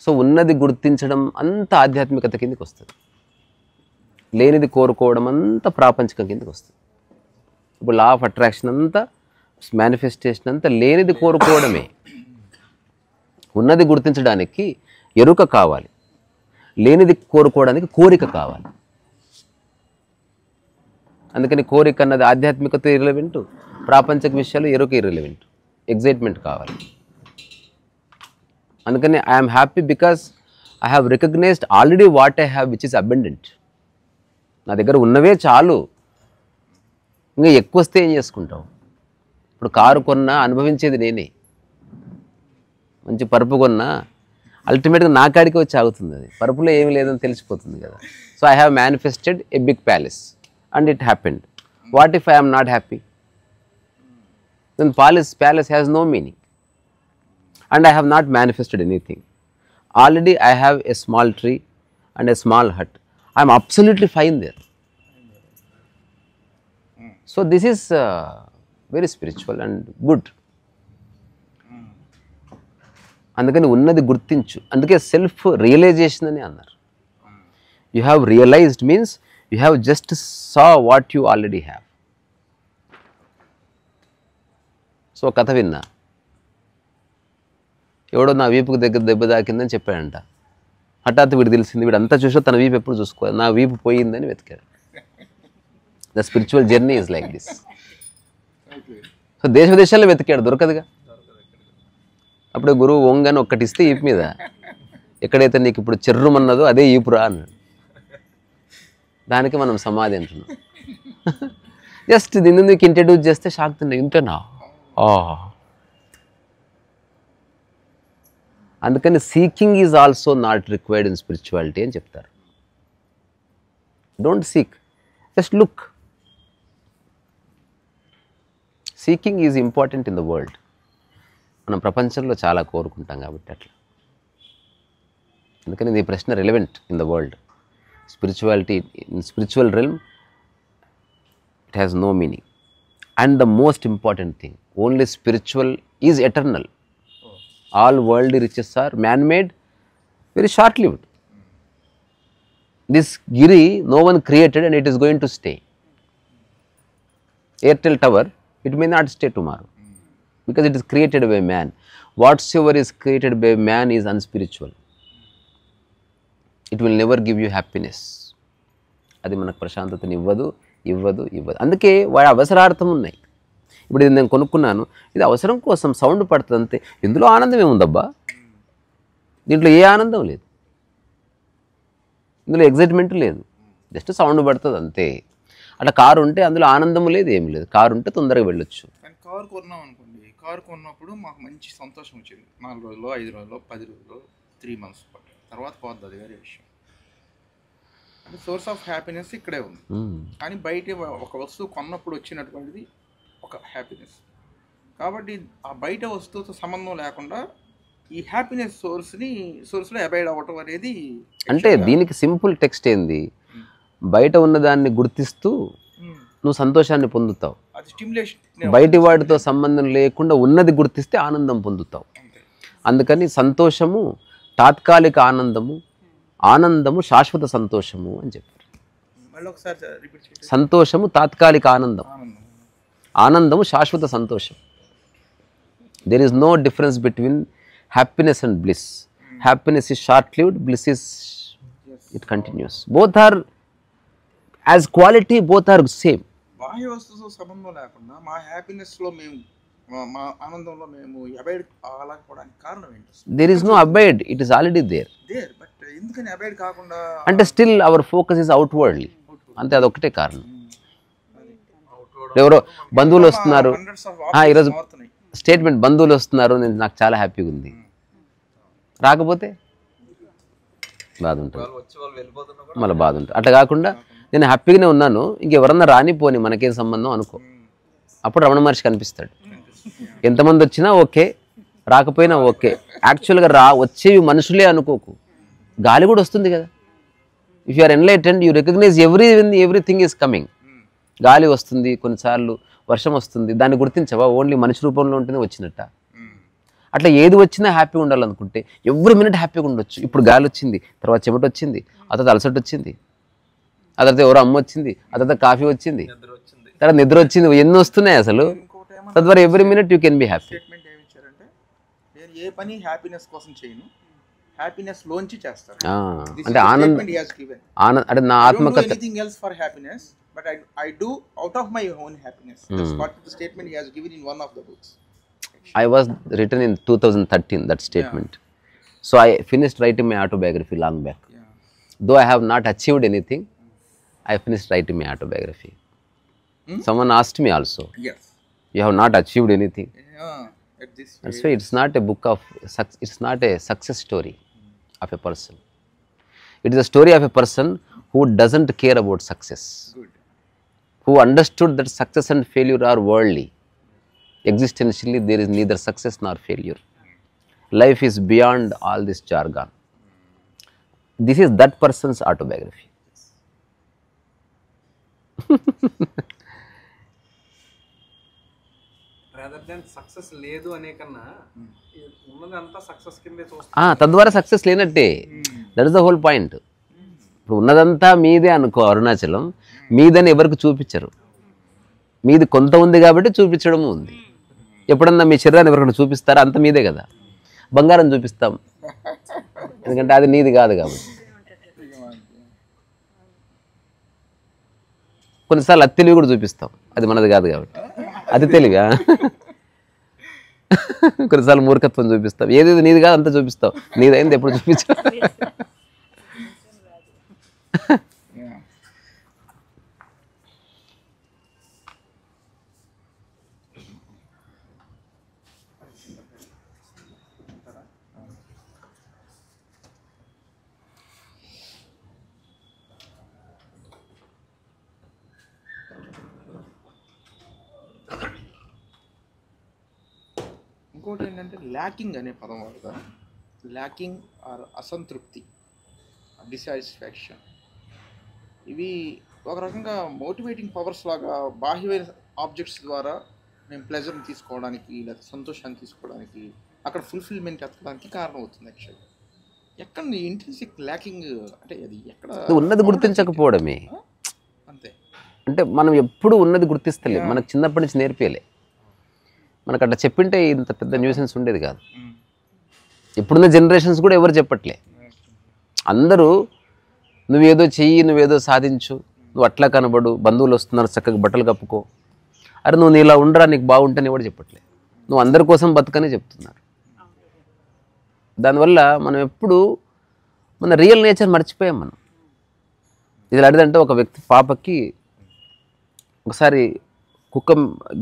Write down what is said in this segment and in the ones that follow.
So ఉన్నది గుర్తించడం అంత ఆధ్యాత్మికత కిందకి వస్తుంది, లేనిది కోరుకోవడం అంతా ప్రాపంచికం కిందకి వస్తుంది. ఇప్పుడు లా ఆఫ్ అట్రాక్షన్ అంతా మేనిఫెస్టేషన్ అంతా లేనిది కోరుకోవడమే. ఉన్నది గుర్తించడానికి ఎరుక కావాలి, లేనిది కోరుకోవడానికి కోరిక కావాలి. అందుకని కోరిక అన్నది ఆధ్యాత్మికత ఇర్రెలెవెంట్, ప్రాపంచిక విషయాలు ఎరుక ఇర్రెలెవెంట్, ఎగ్జైట్మెంట్ కావాలి. అందుకని I'm happy because I have recognised already what I have which is abundant. నా దగ్గర ఉన్నవే చాలు, ఇంకా ఎక్కువ వస్తే ఏం చేసుకుంటావు? ఇప్పుడు కారు కొన్నా అనుభవించేది నేనే, మంచి పరుపు కొన్నా అల్టిమేట్గా నా కాడికి వచ్చి ఆగుతుంది. అది పరుపులో ఏమి లేదని తెలిసిపోతుంది కదా. So I have manifested a big palace and it happened. What if I am not happy? Then palace has no meaning and I have not manifested anything. Already I have a small tree and a small hut. I am absolutely fine there. So this is very spiritual and good. అందుకని ఉన్నది గుర్తించు, అందుకే self realisation అని అన్నారు. You have realised means you have just saw what you already have. So కథ విన్నా, ఎవడో నా వీపుకు దగ్గర దెబ్బ తాకిందని చెప్పాడంట. హఠాత్తు వీడు తెలిసింది, వీడు అంతా చూసా తన వీపు ఎప్పుడు చూసుకోవాలి, నా వీపు పోయిందని వెతికాడు. The spiritual journey is like this. So దేశ విదేశాల్లో వెతికాడు, దొరకదుగా. అప్పుడే గురువు వంగని ఒక్కటి ఇస్తే ఈపు మీద, ఎక్కడైతే నీకు ఇప్పుడు చెర్రుమన్నదో అదే ఈపురా అన్నాడు. దానికి మనం సమాధి అంటున్నాం. జస్ట్ దీన్ని నీకు ఇంట్రడ్యూస్ చేస్తే షాక్ తిన్నా, ఇంతేనా? అందుకని seeking is also not required in spirituality అని చెప్తారు. Don't seek, just look. Seeking is important in the world. మనం ప్రపంచంలో చాలా కోరుకుంటాం కాబట్టి అట్లా. అందుకని ఈ ప్రశ్న relevant in the world. Spirituality in spiritual realm it has no meaning. And the most important thing, only spiritual is eternal. All worldly riches are man-made, very short-lived. This Giri, no one created and it is going to stay. Airtel tower, it may not stay tomorrow because it is created by man. Whatsoever is created by man is unspiritual. It will never give you happiness. అది మనకు ప్రశాంతతని ఇవ్వదు. అందుకే వాడి అవసరార్థం ఉన్నాయి. ఇప్పుడు ఇది నేను కొనుక్కున్నాను, ఇది అవసరం కోసం సౌండ్ పడుతుంది అంతే. ఇందులో ఆనందం ఏముందబ్బా? దీంట్లో ఏ ఆనందం లేదు, ఇందులో ఎగ్జైట్మెంట్ లేదు, జస్ట్ సౌండ్ పడుతుంది అంతే. అట్లా కారు ఉంటే అందులో ఆనందం లేదు, ఏమి లేదు. కారు ఉంటే తొందరగా వెళ్ళొచ్చు. కారు కొన్నాం అనుకోండి, కారు కొన్నప్పుడు మాకు మంచి సంతోషం వచ్చింది. 4 రోజులు, 5 రోజులు, 10 రోజులు, 3 months తర్వాత పోద్ది, అది వేరే విషయం. అంటే సోర్స్ ఆఫ్ హ్యాపీనెస్ ఇక్కడే ఉంది. కానీ బయట ఒక వస్తువు కొన్నప్పుడు వచ్చినటువంటిది ఒక హ్యాపీనెస్. కాబట్టి ఆ బయట వస్తువుతో సంబంధం లేకుండా ఈ హ్యాపీనెస్ సోర్స్లో అబైడ్ అవ్వటం అనేది. అంటే దీనికి సింపుల్ టెక్స్ట్ ఏంది? బయట ఉన్నదాన్ని గుర్తిస్తూ నువ్వు సంతోషాన్ని పొందుతావు. అది స్టిమ్యులేషన్. బయటి వాటితో సంబంధం లేకుండా ఉన్నది గుర్తిస్తే ఆనందం పొందుతావు. అందుకని సంతోషము తాత్కాలిక ఆనందము, ఆనందము శాశ్వత సంతోషము అని చెప్పారు. సంతోషము తాత్కాలిక ఆనందం, ఆనందము శాశ్వత సంతోషం. There is no difference between happiness and bliss. Happiness is short lived, bliss is it continuous. Both are as quality, both are same. బాహ్య వస్తువుతో సంబంధం లేకుండా మా హ్యాపీనెస్లో మేము, మా ఆనందంలో మేము అబైడ్ అవ్వకపోవడానికి కారణం ఏంటి? There is no abide, it is already there. But ఎందుకని అబైడ్ కాకుండా? అంటే still our focus is outwardly, అంతే. అదొక్కటే కారణం. ఎవరో బంధువులు వస్తున్నారు, ఈరోజు స్టేట్మెంట్, బంధువులు వస్తున్నారు, నాకు చాలా హ్యాపీగా ఉంది. రాకపోతే బాధ ఉంటుంది, మళ్ళీ బాధ ఉంటుంది. అట్లా కాకుండా నేను హ్యాపీగానే ఉన్నాను, ఇంకెవరన్నా రానిపోని, మనకేం సంబంధం అనుకో. అప్పుడు రమణ మహర్షి కనిపిస్తాడు. ఎంతమంది వచ్చినా ఓకే, రాకపోయినా ఓకే. యాక్చువల్గా వచ్చేవి మనుషులే అనుకోకు, గాలి కూడా వస్తుంది కదా. If you are enlightened, you recognise everything is coming. గాలి వస్తుంది, కొన్నిసార్లు వర్షం వస్తుంది, దాన్ని గుర్తించవా? ఓన్లీ మనిషి రూపంలో ఉంటేనే వచ్చినట్ట. అట్లా ఏది వచ్చినా హ్యాపీగా ఉండాలనుకుంటే ఎవ్రీ మినిట్ హ్యాపీగా ఉండొచ్చు. ఇప్పుడు గాలి వచ్చింది, తర్వాత చెమట వచ్చింది, ఆ తర్వాత అలసట వచ్చింది, ఆ తర్వాత ఎవరో అమ్మ వచ్చింది, ఆ తర్వాత కాఫీ వచ్చింది, తర్వాత నిద్ర వచ్చింది, ఎన్ని వస్తున్నాయి అసలు. తద్వారా every minute you can be happy. Statement ఏమి ఇచ్చారంటే నేను ఏ పని హ్యాపీనెస్ కోసం చేయను, హ్యాపీనెస్ లోంచి చేస్తాను. అంటే ఆనందం అంటే నా ఆత్మకథ. Anything else for happiness but I do out of my own happiness. That's what the statement he has given in one of the books. I was written in 2013 that statement. So I finished writing my autobiography long back. Though I have not achieved anything, I finished writing my autobiography. Someone asked me also, Yes. you have not achieved anything. At this That's why it's not a book of it's not a success story of a person. It is a story of a person who doesn't care about success. good. Who understood that success and failure are worldly. Existentially, there is neither success nor failure. Life is beyond all this jargon. This is that person's autobiography. Rather than success లేదు అనే కన్నా ఉన్నదంతా success కిందే చూస్తాం. తద్వారా success లేనట్టే. That is the whole point. ఇప్పుడు ఉన్నదంతా మీదే అనుకో, అరుణాచలం మీదని ఎవరికి చూపించరు. మీది కొంత ఉంది కాబట్టి చూపించడం ఉంది. ఎప్పుడన్నా మీ శరీరాన్ని ఎవరికైనా చూపిస్తారా? అంత మీదే కదా. బంగారం చూపిస్తాం ఎందుకంటే అది నీది కాదు కాబట్టి. కొన్నిసార్లు అది తెలివి కూడా చూపిస్తాం, అది మనది కాదు కాబట్టి. అది తెలివిగా. కొన్నిసార్లు మూర్ఖత్వం చూపిస్తాం, ఏదేది నీది కాదు అంతా చూపిస్తాం, నీదైంది ఎప్పుడు చూపించా. ఇంకోటి ఏంటంటే ల్యాకింగ్ అనే పదం వాడతా. ల్యాకింగ్ ఆర్ అసంతృప్తి, డిసాటిస్ఫాక్షన్, ఇవి ఒక రకంగా మోటివేటింగ్ పవర్స్ లాగా బాహ్యమైన ఆబ్జెక్ట్స్ ద్వారా మేము ప్లెజర్ని తీసుకోవడానికి లేదా సంతోషాన్ని తీసుకోవడానికి అక్కడ ఫుల్ఫిల్మెంట్ ఎత్తడానికి కారణం అవుతుంది. యాక్చువల్లీ ఎక్కడ ఇంట్రెన్సిక్ ల్యాకింగ్ అంటే అది ఎక్కడ ఉన్నది గుర్తించకపోవడమే. అంతే. అంటే మనం ఎప్పుడు ఉన్నది గుర్తిస్తలే, మనకు చిన్నప్పటి నుంచి నేర్పేయలే. మనకు అట్లా చెప్పింటే ఇంత పెద్ద న్యూసెన్స్ ఉండేది కాదు. ఇప్పుడున్న జనరేషన్స్ కూడా ఎవరు చెప్పట్లే. అందరూ నువ్వేదో చెయ్యి, నువ్వేదో సాధించు, నువ్వు అట్లా కనబడు, బంధువులు వస్తున్నారు చక్కగా బట్టలు కప్పుకో, అరే నువ్వు నీలా ఉండరా నీకు బాగుంటని ఎవరు చెప్పట్లే. నువ్వు అందరి కోసం బతుకనే చెప్తున్నారు. దానివల్ల మనం ఎప్పుడు మన రియల్ నేచర్ మర్చిపోయాం. మనం ఇది అడిదంటే ఒక వ్యక్తి పాపకి ఒకసారి కుక్క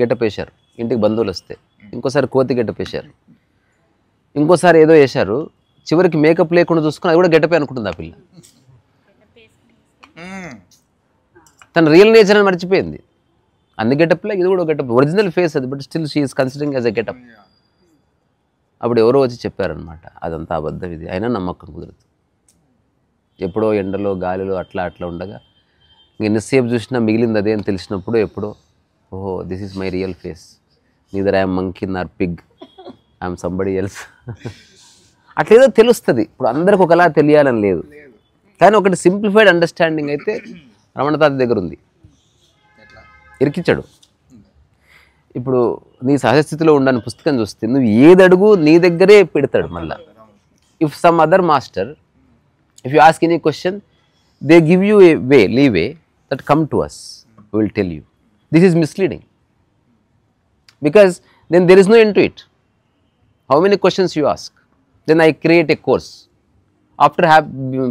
గెటప్ వేశారు, ఇంటికి బంధువులు వస్తే. ఇంకోసారి కోతి గెటప్ వేశారు, ఇంకోసారి ఏదో వేశారు. చివరికి మేకప్ లేకుండా చూసుకుని అది కూడా గెటపే అనుకుంటుంది ఆ పిల్ల. తన రియల్ నేచర్ అని మర్చిపోయింది. అన్ని గెటప్లే ఇది కూడా గెటప్, ఒరిజినల్ ఫేస్ అది, but still she is considering as a getup. అప్పుడు ఎవరో వచ్చి చెప్పారనమాట, అదంతా అబద్ధం ఇది, అయినా నమ్మకం కుదరదు. ఎప్పుడో ఎండలో గాలిలో అట్లా అట్లా ఉండగా ఎన్నిసేపు చూసినా మిగిలింది అదే అని తెలిసినప్పుడు ఎప్పుడో ఓహో this is my real face, neither I'm monkey Nar Pig, I'm somebody else. అట్లేదో తెలుస్తుంది. ఇప్పుడు అందరికి ఒకలా తెలియాలని లేదు, కానీ ఒకటి సింప్లిఫైడ్ అండర్స్టాండింగ్ అయితే రమణ తాత దగ్గర ఉంది. ఇరికిచ్చాడు. ఇప్పుడు నీ సహజస్థితిలో ఉండని పుస్తకం చూస్తే నువ్వు ఏది అడుగు నీ దగ్గరే పెడతాడు మళ్ళా. If some other master, if you ask any question, they give you a way, leave that come to us, we will tell you. This is misleading because then there is no end to it. How many questions you ask? Then I create a course. After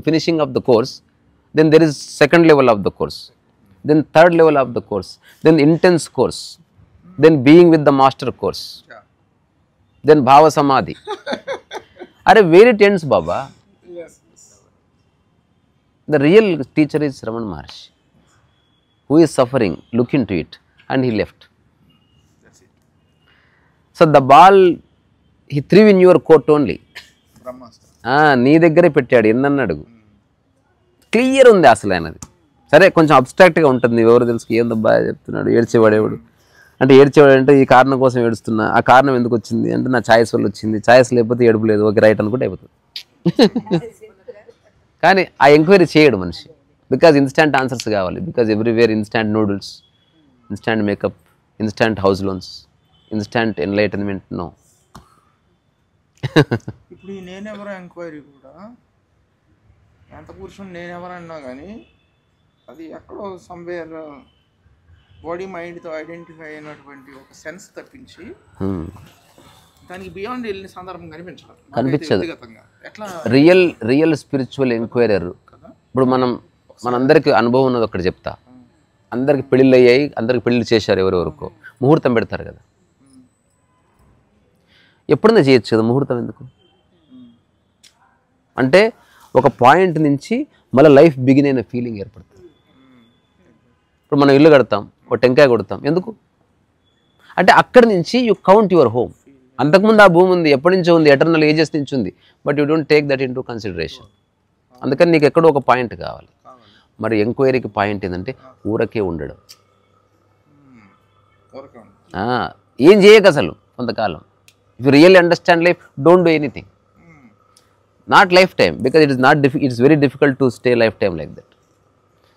finishing of the course, then there is second level of the course, then third level of the course, then intense course, then being with the master course, then bhava samadhi. Are where it ends, Baba? Yes. The real teacher is Ramana Maharshi, who is suffering. Look into it, and he left. So the ball he threw in your court only. బ్రహ్మాస్త్రం నీ దగ్గరే పెట్టాడు, ఎన్నన్ను అడుగు. Clear ఉంది అసలు ఆయనది. సరే కొంచెం అబ్స్ట్రాక్ట్గా ఉంటుంది, ఎవరు తెలుసు ఏందబ్బా చెప్తున్నాడు, ఏడ్చేవాడేవాడు అంటే ఏడ్చేవాడంటే ఈ కారణం కోసం ఏడుస్తున్నా, ఆ కారణం ఎందుకు వచ్చింది అంటే నా ఛాయిస్ వల్ల వచ్చింది, ఛాయిస్ లేకపోతే ఏడుపు లేదు, ఓకే రైట్ అనుకుంటే అయిపోతుంది. కానీ ఆ ఎంక్వైరీ చేయడు మనిషి, బికాజ్ ఇన్స్టాంట్ ఆన్సర్స్ కావాలి, because everywhere instant noodles, instant makeup, instant house loans, instant enlightenment. No. ఇప్పుడు ఈ నేనెవరో ఎంక్వైరీ కూడా ఎంత కూర్చొని నేనెవరన్నా కానీ అది ఎక్కడో సమ్వేర్ బాడీ మైండ్తో ఐడెంటిఫై అయినటువంటి ఒక సెన్స్ తప్పించి దానికి బియాండ్ వెళ్ళిన సందర్భం కనిపించదు. ఎట్లా రియల్ స్పిరిచువల్ ఎంక్వైరర్. ఇప్పుడు మనందరికి అనుభవం ఉన్నది ఒకటి చెప్తా. అందరికి పెళ్ళిళ్ళు అయ్యాయి, అందరికి పెళ్ళిళ్ళు చేశారు, ఎవరెవరికో ముహూర్తం పెడతారు కదా. ఎప్పుడన్నా చేయొచ్చు కదా ముహూర్తం, ఎందుకు అంటే ఒక పాయింట్ నుంచి మళ్ళీ లైఫ్ బిగిన్ అయిన ఫీలింగ్ ఏర్పడుతుంది. ఇప్పుడు మనం ఇల్లు కడతాం, ఒక టెంకాయ కొడతాం, ఎందుకు అంటే అక్కడి నుంచి యూ కౌంట్ యువర్ హోమ్. అంతకుముందు ఆ భూమి ఉంది, ఎప్పటి నుంచో ఉంది, ఎటర్నల్ ఏజెస్ నుంచి ఉంది, but you don't take that in to consideration. అందుకని నీకు ఎక్కడో ఒక పాయింట్ కావాలి. మరి ఎంక్వైరీకి పాయింట్ ఏంటంటే ఊరకే ఉండడం. ఏం చేయక అసలు కొంతకాలం. If you really understand life, don't do anything. Not life time, because it's very difficult to stay life time like that.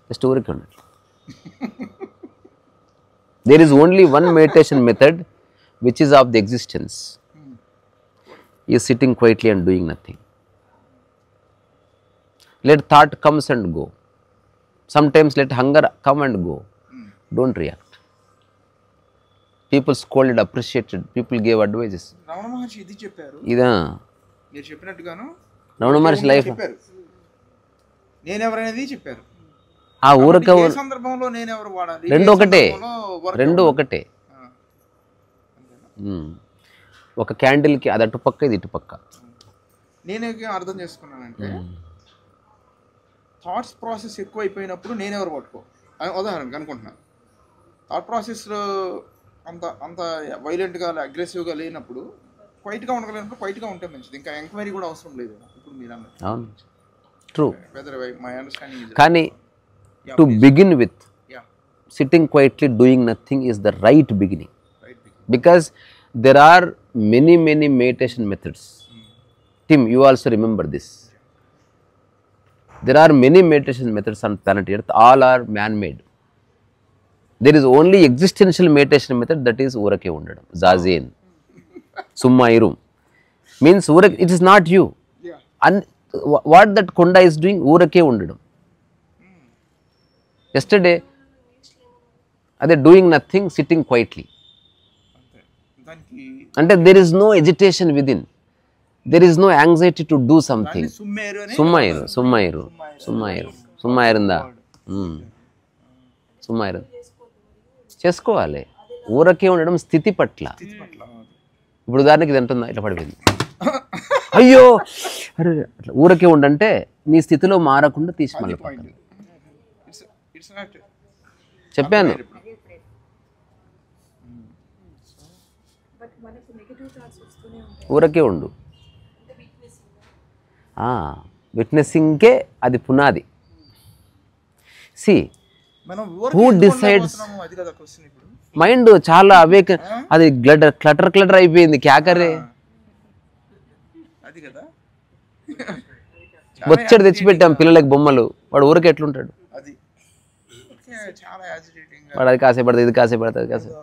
Just ఊరికే ఉండదు. There is only one meditation method which is of the existence, is sitting quietly and doing nothing. Let thought comes and go. Sometimes let hunger come and go. Don't react. People scolded, appreciated, people gave advices. Ramana Maharshi ఇది చెప్పారు. ఇదా మీరు చెప్పినట్టుగాను Ramana Maharshi life నేనెవరనేది చెప్పారు. ఆ ఊరక సందర్భంలో నేనెవరు వాడాలి, రెండు ఒకటే. ఒక క్యాండిల్కి అది అటుపక్క, ఇది ఇటుపక్క. నేనేం అర్థం చేసుకున్నానంటే థాట్స్ ప్రాసెస్ ఎక్కువ అయిపోయినప్పుడు నేనెవరు పట్టుకో. ఉదాహరణకు అనుకుంటున్నాను, థాట్ ప్రాసెస్లో అంత వైలెంట్గా అగ్రెసివ్గా లేనప్పుడు క్వైట్గా ఉండగలిగినప్పుడు క్వైట్గా ఉంటే మంచిది. ఇంకా ఎంక్వైరీ కూడా అవసరం లేదు. ఇప్పుడు మీరు అన్నారు. అవును, ట్రూ. My understanding. కానీ to begin with, sitting quietly doing nothing is the right beginning, because there are many meditation methods. Tim, you also remember this. There are many meditation methods on planet Earth, all are man-made. There is only existential meditation method, that is urake undadam, zazen, summa irum, means it is not you. And what that konda is doing, urake undadam. Yesterday, are they doing nothing, sitting quietly? And there is no agitation within. There is no anxiety to do something. Summairu. Summairunda. Summairu. చేసుకోవాలి. ఊరకే ఉండడం స్థితి పట్ల. ఇప్పుడు ఉదాహరణకి ఇది అంటుందా, ఇట్లా పడిపోయింది, అయ్యో అరే, ఊరకే ఉండంటే నీ స్థితిలో మారకుండా తీసి మళ్ళీ పక్కన చెప్పాను. ఊరకే ఉండు. విట్నెసింగ్కే అది పునాది. సి హూ డిసైడ్స్, మైండ్ చాలా అవేక్, అది క్లటర్ అయిపోయింది. క్యాకరే వచ్చాడు, తెచ్చిపెట్టాం పిల్లలకి బొమ్మలు, వాడు ఊరికే ఎట్లుంటాడు, వాడు అది కాసేపడుతుంది, ఇది కాసేపడుతుంది, అది కాసేపు.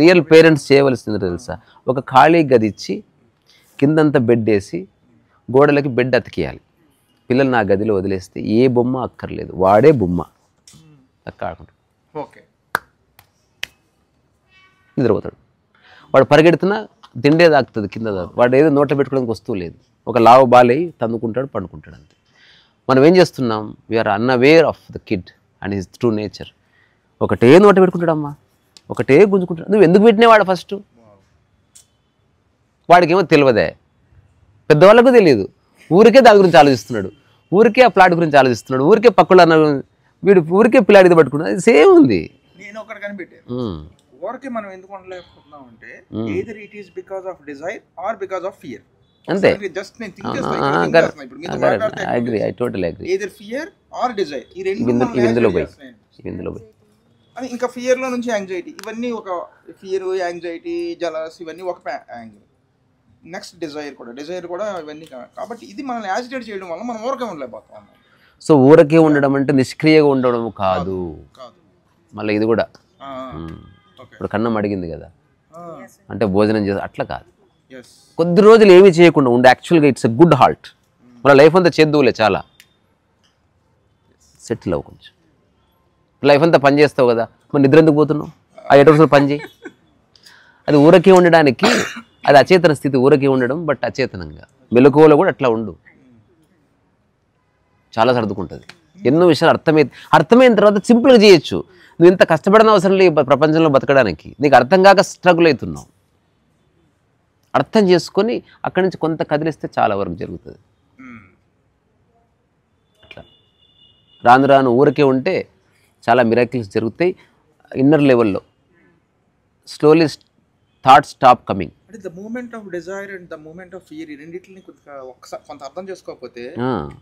రియల్ పేరెంట్స్ చేయవలసింది తెలుసా, ఒక ఖాళీ గది ఇచ్చి కిందంతా బెడ్ వేసి గోడలకి బెడ్ అతికియాలి. పిల్లలు నా గదిలో వదిలేస్తే ఏ బొమ్మ అక్కర్లేదు, వాడే బొమ్మ అక్క ఆడుకుంటాడు, నిద్రపోతాడు. వాడు పరిగెడుతున్నా తిండే తాకుతుంది, కింద వాడు ఏదో నోట్లో పెట్టుకోవడానికి వస్తువు లేదు, ఒక లావు బాలై తన్నుకుంటాడు, పండుకుంటాడు అంతే. మనం ఏం చేస్తున్నాం, we're unaware of the kid and his true nature. ఒకటే నోట పెట్టుకుంటాడమ్మా, ఒకటే గుంజుకుంటాడు. నువ్వు ఎందుకు పెట్టినవాడు ఫస్ట్, వాడికేమో తెలియదే, పెద్దవాళ్ళకు తెలియదు, ఊరికే దాని గురించి ఆలోచిస్తున్నాడు, ఊరికే ఆ ప్లాట్ గురించి ఆలోచిస్తున్నాడు, ఊరికే పక్కన వీడు ఊరికే పిల్లాడిది పట్టుకున్నాడు. అది సేమ్ ఉంది. నేను ఒకటి కనిపెట్టాను, ఊరికే మనం ఎందుకు ఉండలేకపోతున్నాం అంటే either it is because of desire or because of fear. అంతే. జస్ట్ నేను థింక్ చేస్తాను, ఇప్పుడు మీతో మాట్లాడుతున్నా, I agree, I totally agree. either fear or desire, ఈ రెండు ఇందులో పోయి అని ఇంకా ఫియర్లో నుంచి యాంగ్జైటీ, ఇవన్నీ ఒక ఫియర్, యాంగ్జైటీ, జలస్, ఇవన్నీ ఒక యాంగిల్. నెక్స్ట్ డిజైర్ కూడా ఇవన్నీ కాబట్టి ఇది మనల్ని యాజిటేట్ చేయడం వల్ల మనం ఊరకే ఉండలేకపోతాం. సో ఊరకే ఉండడం అంటే నిష్క్రియగా ఉండడం కాదు. మళ్ళీ ఇది కూడా ఇప్పుడు కన్నం అడిగింది కదా, అంటే భోజనం చేసి అట్లా కాదు. కొద్ది రోజులు ఏమీ చేయకుండా ఉండే యాక్చువల్గా ఇట్స్ ఎ గుడ్ హాల్ట్. మన లైఫ్ అంతా చేద్దువులే, చాలా సెటిల్ అవ్వు, కొంచెం లైఫ్ అంతా పని చేస్తావు కదా, మరి నిద్ర ఎందుకు పోతున్నావు? ఆ 8 రోజులు పని చేయి. అది ఊరకే ఉండడానికి, అది అచేతన స్థితి, ఊరకే ఉండడం. బట్ అచేతనంగా మెలకువలో కూడా అట్లా ఉండు, చాలా సర్దుకుంటుంది. ఎన్నో విషయాలు అర్థమైన తర్వాత సింపుల్గా చేయొచ్చు. నువ్వు ఇంత కష్టపడిన అవసరం లేదు ప్రపంచంలో బతకడానికి. నీకు అర్థం కాక స్ట్రగుల్ అవుతున్నావు. అర్థం చేసుకొని అక్కడి నుంచి కొంత కదిలిస్తే చాలా వరకు జరుగుతుంది. అట్లా రాను రాను ఊరికే ఉంటే చాలా మిరాకిల్స్ జరుగుతాయి. ఇన్నర్ లెవెల్లో స్లోలీ థాట్స్ స్టాప్ కమింగ్. అంటే the moment of desire and the moment of fear, ఈ రెండింటిని కొంత అర్థం చేసుకోకపోతే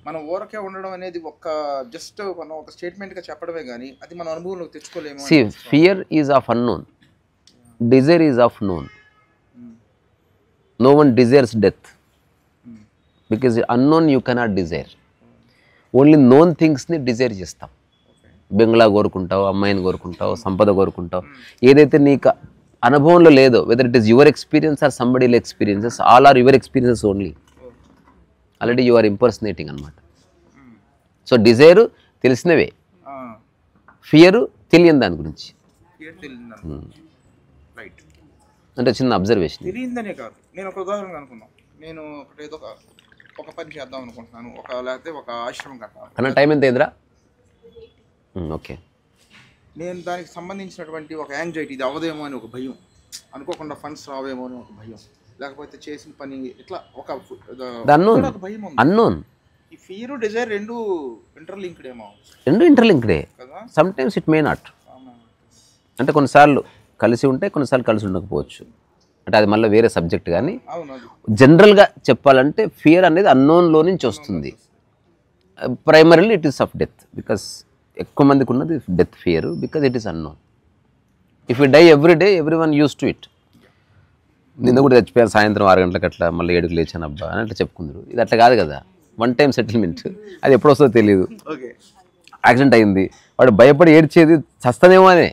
మనం ఊరకే ఉండడం అనేది జస్ట్ మనం ఒక స్టేట్మెంట్ గా చెప్పడమే కానీ అది మన అనుభవంలోకి తెచ్చుకోలేము. See, fear is of unknown, desire is of known. No one desires death because unknown you cannot desire. Only known things ni desire చేస్తాం. బెంగ్లా కోరుకుంటావు, అమ్మాయిని కోరుకుంటావు, సంపద కోరుకుంటావు. ఏదైతే నీకు అనుభవంలో లేదో, whether it is your experience or somebody experiences, all are your experiences only. Already you are impersonating అనమాట. So Dzire తెలిసినవే, fear తెలియని దాని గురించి. అంటే చిన్న అబ్జర్వేషన్. తెలియదనే కాదు, నేను ఒక ఉదాహరణ అనుకున్నాను. నేను ఏదో ఒక పని చేద్దాం అనుకుంటున్నాను, లేకపోతే ఒక ఆశ్రమం కట్టాలి. అన్న టైం ఎంత అయిందిరా? ఓకే. నేను దానికి సంబంధించినటువంటి ఒక యాంగ్జైటీ, ఇది అవ్వదేమో అని ఒక భయం, అనుకోకుండా ఫండ్స్ రావేమో అని ఒక భయం, లేకపోతే చేసిన పని ఇట్లా ఒక భయం ఉంది. ఈ ఫియర్ డిజైర్ రెండు ఇంటర్లింక్డే. Sometimes it may not. అంటే కొన్నిసార్లు కలిసి ఉంటాయి, కొన్నిసార్లు కలిసి ఉండకపోవచ్చు. అంటే అది మళ్ళీ వేరే సబ్జెక్ట్. కానీ జనరల్గా చెప్పాలంటే ఫియర్ అనేది అన్నోన్లో నుంచి వస్తుంది. Primarily it is of death, because ఎక్కువ మందికి ఉన్నది death fear, because it is unknown. If you die every day every one use to it. నిన్న కూడా చచ్చిపోయాను సాయంత్రం 6 గంటలకు అట్లా, మళ్ళీ 7కి లేచాను అబ్బా అని అట్లా చెప్పుకుందరు. ఇది అట్లా కాదు కదా, వన్ టైం సెటిల్మెంట్. అది ఎప్పుడు వస్తుందో తెలియదు. యాక్సిడెంట్ అయింది, వాడు భయపడి ఏడ్చేది చస్తనేమో అనే.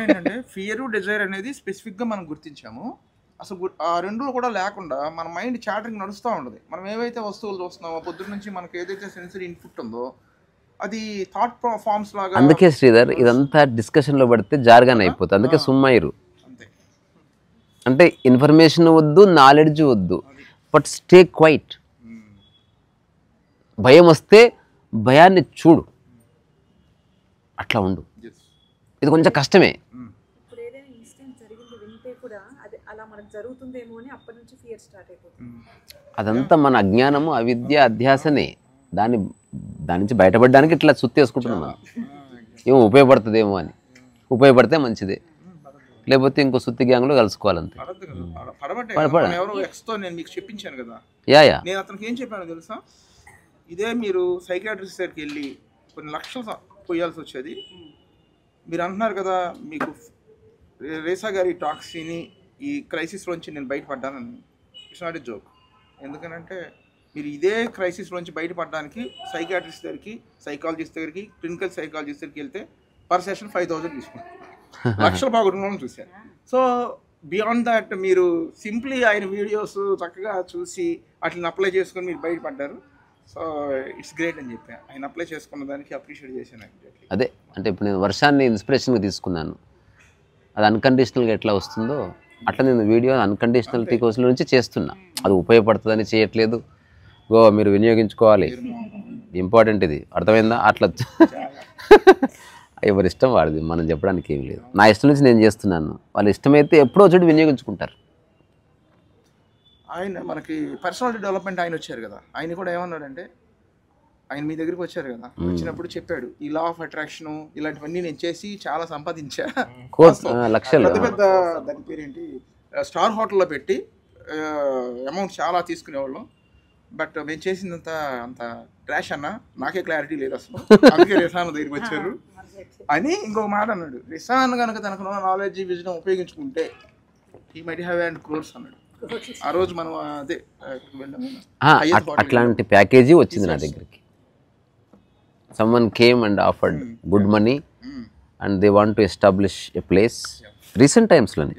ఏంటంటే ఫియర్ డిజైర్ అనేది స్పెసిఫిక్గా మనం గుర్తించాము. అసలు ఆ రెండు కూడా లేకుండా మన మైండ్ చాటరింగ్ నడుస్తూ ఉంటుంది. మనం ఏవైతే వస్తువులు చూస్తున్నామో పొద్దున్న నుంచి మనకు ఏదైతే సెన్సరీ ఇన్పుట్ ఉందో అది థాట్ ఫార్మ్స్ లాగా. అందుకే శ్రీధర్ ఇదంతా డిస్కషన్లో పడితే జార్గానే అయిపోతుంది. అందుకే సుమ్మాయిరు. అంటే ఇన్ఫర్మేషన్ వద్దు, నాలెడ్జ్ వద్దు, బట్ స్టే క్వైట్. భయం వస్తే భయాన్ని చూడు, అట్లా ఉండు. ఇది కొంచెం కష్టమే. అదంతా మన అజ్ఞానము, అవిద్య, అధ్యాసనే. దాని నుంచి బయటపడడానికి ఇట్లా సుత్తేసుకుంటున్నాం మనం. ఏమో ఉపయోగపడుతుందేమో అని. ఉపయోగపడితే మంచిదే, లేకపోతే ఇంకో సుత్తి గ్యాంగ్లో కలుసుకోవాలంతే. నేను మీకు చెప్పించాను కదా, యా నేను అతనికి ఏం చెప్పానో తెలుసా? ఇదే మీరు సైకాట్రిస్ట్ దగ్గరికి వెళ్ళి కొన్ని లక్షలు పోయాల్సి వచ్చేది. మీరు అంటున్నారు కదా, మీకు రేసా గారి టాక్సీని ఈ క్రైసిస్లోంచి నేను బయటపడ్డానని. It's not a joke. ఎందుకనంటే మీరు ఇదే క్రైసిస్లోంచి బయటపడడానికి సైకాట్రిస్ట్ దగ్గరికి, సైకాలజిస్ట్ దగ్గరికి, క్లినికల్ సైకాలజిస్ట్ దగ్గరికి వెళ్తే పర్ సెషన్ 5,000 తీసుకుంటారు. లక్షలు బాగుంటున్నాను చూశాను. సో బియాండ్ దట్ మీరు సింప్లీ ఆయన వీడియోస్ చక్కగా చూసి వాటిని అప్లై చేసుకొని మీరు బయటపడ్డారు. సో ఇట్స్ గ్రేట్ అని చెప్పి ఆయన అప్లై చేసుకున్న దానికి అప్రిషియేట్ చేశాను. అదే అంటే ఇప్పుడు నేను వర్షాన్ని ఇన్స్పిరేషన్గా తీసుకున్నాను. అది అన్కండిషనల్గా ఎట్లా వస్తుందో అట్లా నేను వీడియో అన్కండిషనల్టీ కోసం నుంచి చేస్తున్నా. అది ఉపయోగపడుతుందని చేయట్లేదు. మీరు వినియోగించుకోవాలి, ఇంపార్టెంట్. ఇది అర్థమైందా? అట్లా ఎవరి ఇష్టం వాడిది, మనం చెప్పడానికి ఏం లేదు. నా ఇష్టం నుంచి నేను చేస్తున్నాను. వాళ్ళ ఇష్టమైతే ఎప్పుడో చోటు వినియోగించుకుంటారు. ఆయన మనకి పర్సనాలిటీ డెవలప్మెంట్ ఆయన వచ్చారు కదా, ఆయన కూడా ఏమన్నాడంటే, ఆయన మీ దగ్గరికి వచ్చారు కదా, వచ్చినప్పుడు చెప్పాడు ఈ లా ఆఫ్ అట్రాక్షన్ ఇలాంటివన్నీ నేను చేసి చాలా సంపాదించా. లక్షలు పెద్ద పెద్ద దాని పేరేంటి స్టార్ హోటల్లో పెట్టి అమౌంట్ చాలా తీసుకునేవాళ్ళం. బట్ మేము చేసిందంత అంత ట్రాష్ అన్న, నాకే క్లారిటీ లేదు అసలు, అందుకే రిసాన్ దగ్గరికి వచ్చారు అని ఇంకొక మాట అన్నాడు. రిసాన్ కనుక తనకున్న నాలెడ్జ్ విజన్ ఉపయోగించుకుంటే he might have and crores అన్నాడు. ఆ రోజు మనం అదే వెళ్ళాము. అట్లాంటి ప్యాకేజీ వచ్చింది నా దగ్గరికి. Someone came and offered good money and they want to establish a place. Recent టైమ్స్లోనే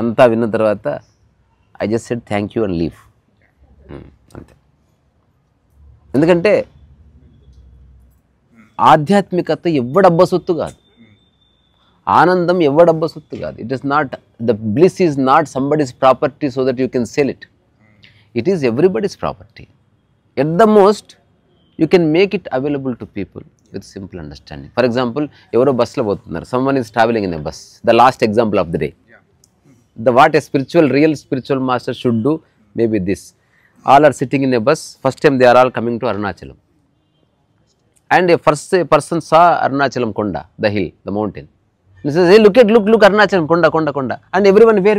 అంతా విన్న తర్వాత I just said thank you and leave అంతే. ఎందుకంటే ఆధ్యాత్మికత ఎవ్వడబ్బ సొత్తు కాదు, ఆనందం ఎవ్వడబ్బ సొత్తు కాదు. It is not, the bliss is not somebody's property so that you can sell it. It is everybody's property. At the most you can make it available to people with simple understanding. For example, ఎవరో బస్సులో పోతున్నారు, someone is travelling in a bus, the last example of the day. What a real spiritual master should do, maybe this. All are sitting in a bus. First time they are all coming to Arunachalam. And a person saw Arunachalam Konda, the hill, the mountain. He says, hey, look Arunachalam, Konda. And everyone, where?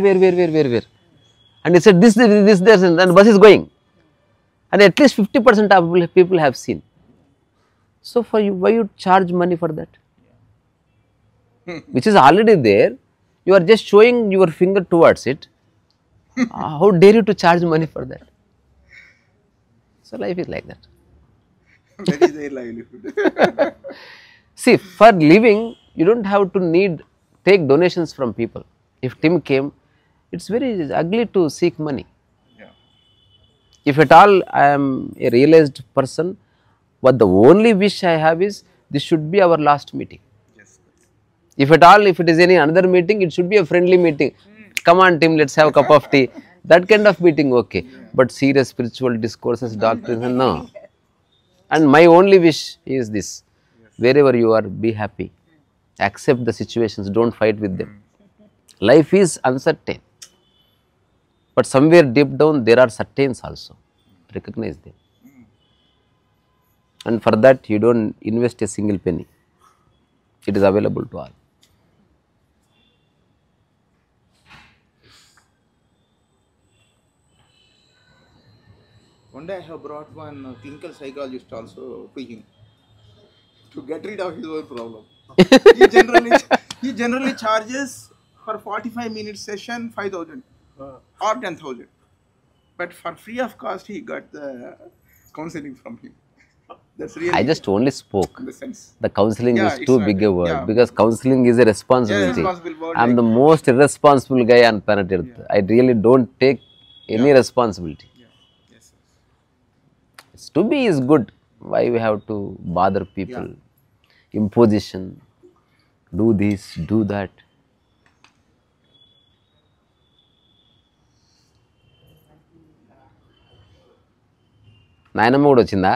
And he said, this, and the bus is going. And at least 50% of people have seen. So for you, why you charge money for that? Which is already there. You are just showing your finger towards it. How dare you to charge money for that? So life is like that. That is their livelihood. See, for living, you don't have to take donations from people. If Tim came, it's very ugly to seek money. Yeah. If at all I am a realized person, what the only wish I have is, this should be our last meeting. If at all, if it is any another meeting, it should be a friendly meeting. Come on, Tim, let's have a cup of tea. That kind of meeting, okay. But serious spiritual discourses, doctrines, no. And my only wish is this: wherever you are, be happy. Accept the situations. Don't fight with them. Life is uncertain, but somewhere deep down there are certains also. Recognize them, and for that you don't invest a single penny. It is available to all. One day I have brought one clinical psychologist also to him to get rid of his own problem. he generally charges for 45 minutes session 5,000 or 10,000. But for free of cost he got the counseling from him. That's really, I just only spoke. in the sense. The counseling Yeah, is it's too not- big a word, yeah. because counseling is a responsibility. Yeah, responsible word, I am the most irresponsible guy on planet Earth. I really don't take any responsibility. Yeah. Yes. It's to be is good. Why we have to bother people? Imposition. Do this, do that. నాయనమ్మ కూడా వచ్చిందా?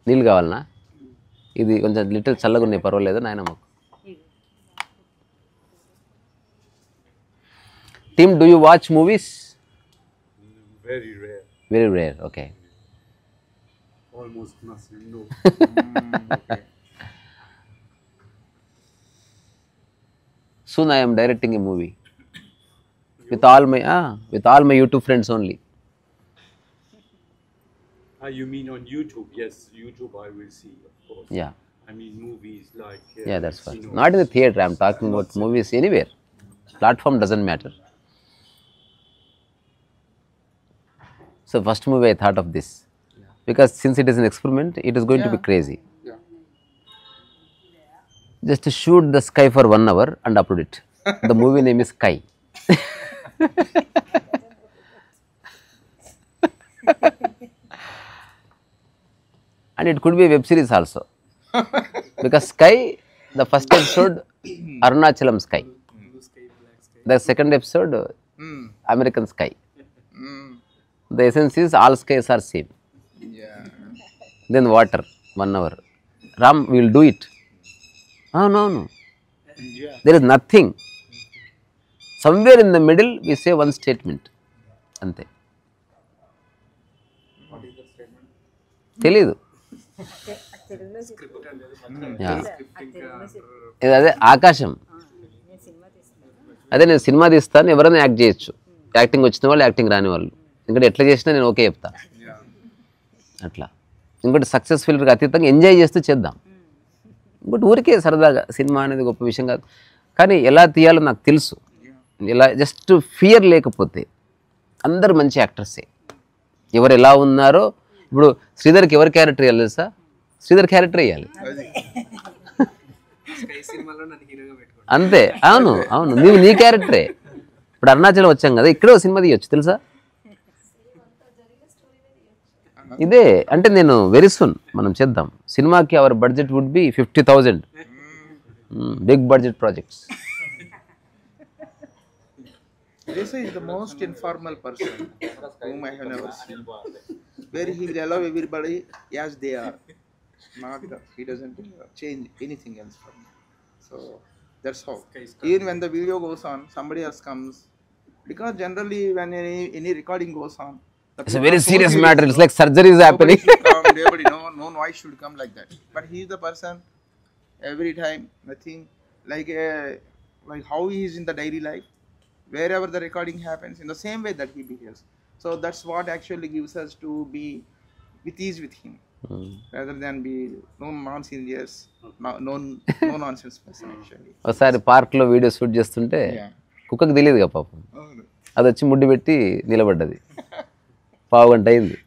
నీళ్ళు కావాలనా? ఇది కొంచెం little చల్లగా ఉన్నాయి, పర్వాలేదు నాయనమ్మకు. Tim, do you watch movies? Very rare. Very rare, okay. Almost nothing, no. Okay. Soon I am directing a movie with all my YouTube friends only. You mean on YouTube? Yes, YouTube I will see, of course. Yeah, I mean movies like... yeah, that's fine. Not in the theater. I am talking about movies anywhere. Platform doesn't matter. So first movie I thought of this, because since it is an experiment, it is going to be crazy. Yeah. Just to shoot the sky for 1 hour and upload it. The movie name is Sky. And it could be a web series also, because Sky, the first episode Arunachalam Sky, the second episode American Sky. The essence is all skies are same. Yeah. Then water, 1 hour. Ram, we will do it. Oh, no. Yeah. There is nothing. Somewhere in the middle, we say one statement. Ante. తెలీదు. ఇది అదే ఆకాశం. అదే నేను cinema తీస్తాను, ఎవరైనా act చేయొచ్చు, acting వచ్చిన వాళ్ళు, యాక్టింగ్ రాని వాళ్ళు, ఎందుకంటే ఎట్లా చేసినా నేను ఓకే చెప్తా అట్లా. ఇంకోటి సక్సెస్ఫుల్గా అతీతంగా ఎంజాయ్ చేస్తూ చేద్దాం. ఇంకోటి ఊరికే సరదాగా సినిమా అనేది గొప్ప విషయం కాదు, కానీ ఎలా తీయాలో నాకు తెలుసు. ఇలా జస్ట్ ఫియర్ లేకపోతే అందరు మంచి యాక్టర్సే. ఎవరు ఎలా ఉన్నారో, ఇప్పుడు శ్రీధర్కి ఎవరి క్యారెక్టర్ వేయాలి తెలుసా? శ్రీధర్ క్యారెక్టర్ వేయాలి అంతే. అవును అవును, నువ్వు నీ క్యారెక్టరే. ఇప్పుడు అరుణాచలం వచ్చాం కదా, ఇక్కడే ఒక సినిమా తీయొచ్చు తెలుసా? ఇదే అంటే నేను వెరీ సూన్ మనం చేద్దాం సినిమాకి. Our budget would be 50,000. Big budget projects. Reza is the most informal person whom I have never seen. Where he will allow everybody as they are. He doesn't change anything else for me. So that's how. Even when the video goes on, somebody else comes. Because generally when any recording goes on, It's a very serious matter. It's like surgery is happening. Everybody, no noise should come like that. But he is the person every time, nothing like how he is in the daily life. Wherever the recording happens, in the same way that he behaves. So that's what actually gives us to be with ease with him, rather than be no non-serious, no nonsense person actually. ఒకసారి పార్క్లో video shoot చేస్తుంటే కుక్కకి తెలియదుగా పాపం, అది వచ్చి ముడ్డి పెట్టి నిలబడ్డది. పావు గంట అయింది.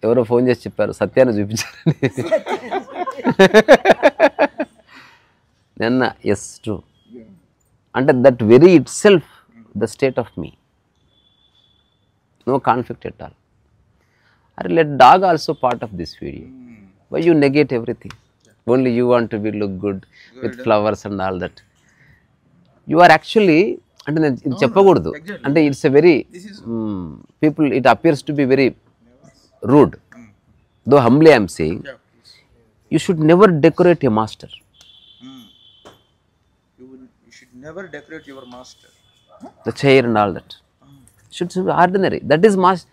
ఎవరో ఫోన్ చేసి చెప్పారు సత్యాన్ని చూపించారని. నిన్న ఎస్ ట్రూ అంటే that very itself the state of me, no conflict at all. అరే let dog also part of this video. Why you negate everything? Only you want to be look good with flowers and all that. You are actually అంటే నేను ఇది చెప్పకూడదు, అంటే it's a very people it appears to be very rude. Though humbly I'm saying you should never decorate a master. Never decorate your master. The chair and all that should be ordinary. That is master.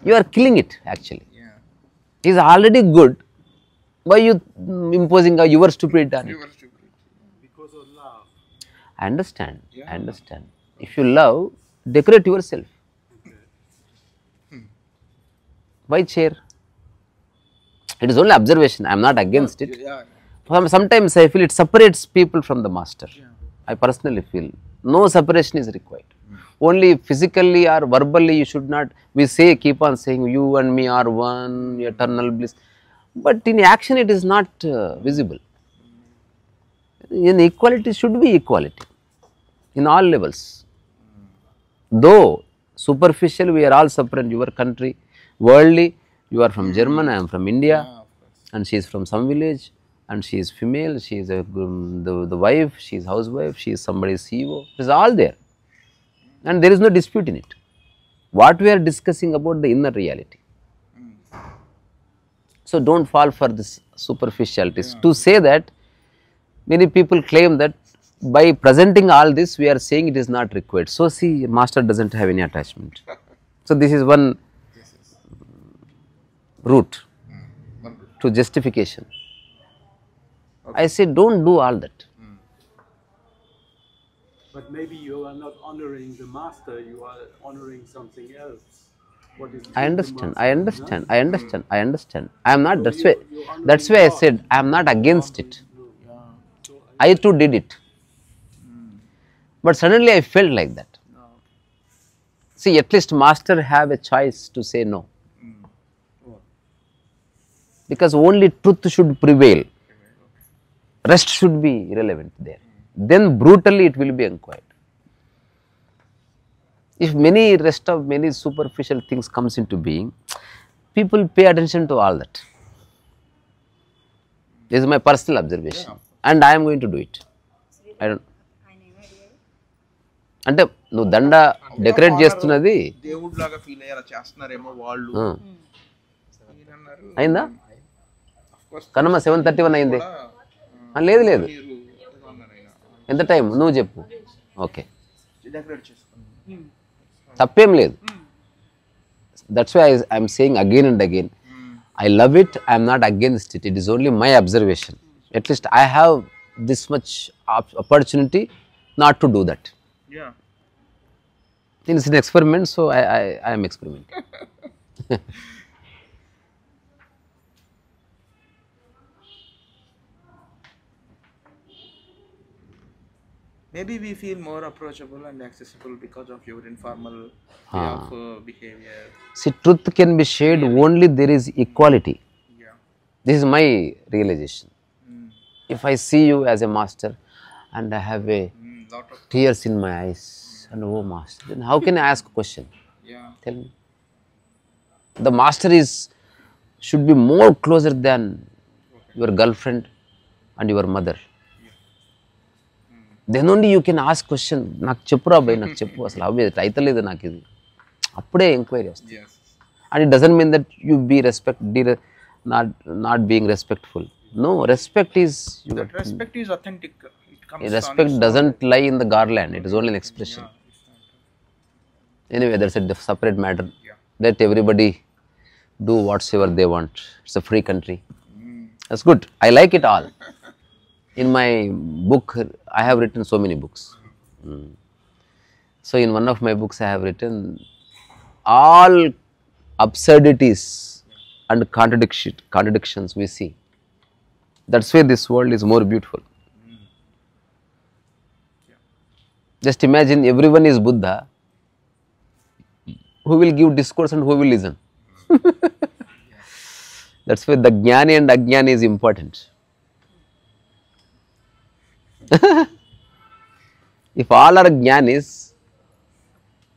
You are killing it actually. Yeah. He is already good. Why you imposing your stupidity on it? You are stupid. Because of love. I understand. I understand. If you love, decorate yourself. Why chair? It is only observation. I am not against it. Yeah. Sometimes I feel it separates people from the master. I personally feel no separation is required. Only physically or verbally you should not, we say, keep on saying you and me are one, eternal bliss. But in action it is not visible. In equality should be equality in all levels. Though superficial we are all separate, your country, worldly, you are from German, I am from India, and she is from some village. And she is female, she is the wife, she is housewife, she is somebody's CEO. It is all there. And there is no dispute in it. What we are discussing about the inner reality. So don't fall for this superficialities. To say that, many people claim that by presenting all this, we are saying it is not required. So see, master doesn't have any attachment. So this is one route to justification. I say don't do all that. But maybe you are not honoring the master, you are honoring something else. What is I understand, I understand, I understand, I understand. I am not, that's why I said I am not against it. I too did it. But suddenly I felt like that. See, at least master have a choice to say no. Because only truth should prevail. Rest should be irrelevant there. Then brutally it will be inquired. If many superficial things comes into being, people pay attention to all that. This is my personal observation. And I am going to do it. I don't. అంటే నువ్వు దండ decorate చేస్తున్నది దేవుడు లాగా feel అయ్యేలా చేస్తున్నారేమో వాళ్ళు. అయిందా కన్నమ్మ 7:31 అయింది. లేదు లేదు, ఎంత టైం నువ్వు చెప్పు. ఓకే, తప్పేం లేదు. That's why I'm saying again and again, I love it, I'm not against it. It is only my observation. At least I have this much opportunity not to do that. Yeah. It's an experiment, so I am experimenting. Maybe we feel more approachable and accessible because of your informal way of behavior. See, truth can be shared only there is equality. Yeah. This is my realization. Mm. If I see you as a master and I have a Lot of tears in my eyes and oh master, then how can I ask a question? yeah. Tell me. The master should be more closer than your girlfriend and your mother. Then only you can ask question. నాకు చెప్పురా భయ్, నాకు చెప్పు అసలు అవి అయితలేదు నాకు ఇది, అప్పుడే ఎంక్వైరీ వస్తుంది. Yes. And it doesn't mean that you be not being respectful. No, respect is That respect is authentic. It comes on respect its doesn't lie in the garland. It is only an expression. own. It's not- Anyway, that's a separate matter. Yeah. Let everybody do whatsoever they want. It's a free country. That's good. I like it all. In my book, I have written so many books. So in one of my books, I have written all absurdities and contradictions we see. That's why this world is more beautiful. Just imagine everyone is Buddha. Who will give discourse and who will listen? That's why the Jnani and Ajnani is important. If all are Jnanis,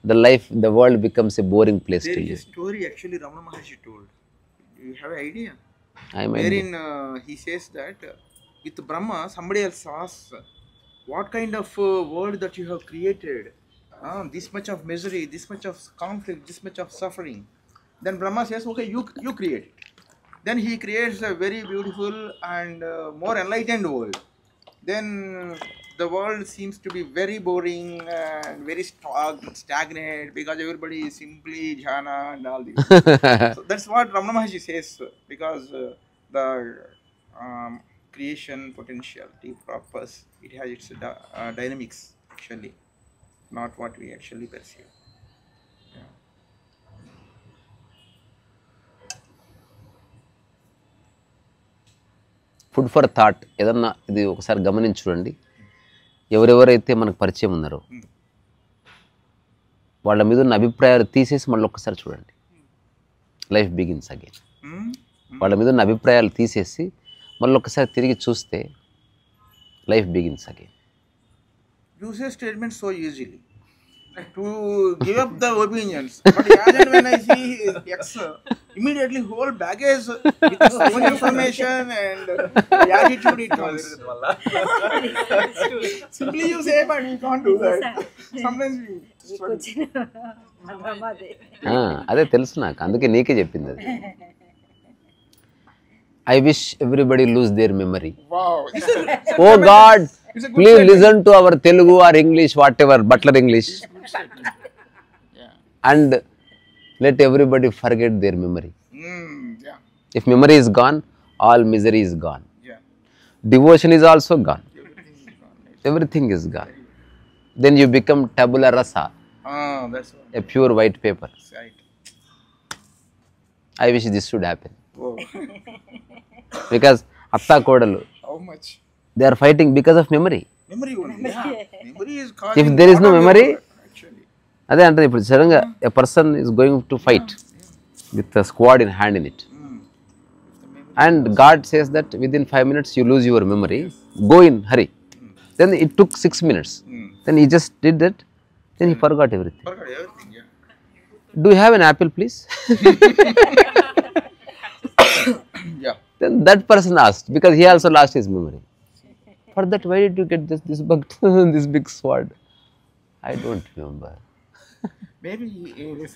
the world becomes a boring place There to is a live. story actually Ramana Maharshi told. You have an idea? I mean, Wherein he says that with Brahma, somebody else asks, what kind of world that you have created? This much of misery, this much of conflict, this much of suffering. Then Brahma says, okay, you create it. Then he creates a very beautiful and more enlightened world. Then the world seems to be very boring and very stagnant because everybody is simply jhana and all this. So that's what Ramana Maharshi says, because the creation potentiality purpose, it has its dynamics actually, not what we actually perceive. Yeah. Food for thought. ఏదన్నా ఇది ఒకసారి గమనించి చూడండి. ఎవరెవరైతే మనకు పరిచయం ఉన్నారో వాళ్ళ మీద ఉన్న అభిప్రాయాలు తీసేసి మళ్ళీ ఒక్కసారి చూడండి. Life begins again. వాళ్ళ మీద ఉన్న అభిప్రాయాలు తీసేసి మళ్ళీ ఒక్కసారి తిరిగి చూస్తే life begins again. You say statements so easily to give up the opinions, but as and when I see X, immediately whole baggage with so much information and the attitude it comes. Simply you say, but we can't do that. Sometimes we అదే తెలుసు నాకు, అందుకే నీకే చెప్పింది అది. I wish everybody lose their memory. wow. Oh god, It's a good please statement. Listen to our Telugu or English, whatever, butler English, Yeah. and let everybody forget their memory. Yeah. If memory is gone, all misery is gone. Yeah. Devotion is also gone. Everything is gone. Everything is gone. Then you become tabula rasa, That's what. a pure white paper. Right. I wish this should happen. Whoa. Because atta kodalu, How much? they are fighting because of memory. Memory only. Yeah. Memory is causing. If there is no lot of memory, error, actually. అదే అంటే ఇప్పుడు సడన్గా a person is going to fight with the squad in hand in it, and God says that with in 5 minutes you lose your memory, go in hurry. Then it took 6 minutes. Then he just did that, then he forgot everything. Forgot everything. Yeah. Do you have an apple please? Yeah. Then that person asked, because he also lost his memory. For that, why did you get this bug, this big sword? I don't remember. Maybe it is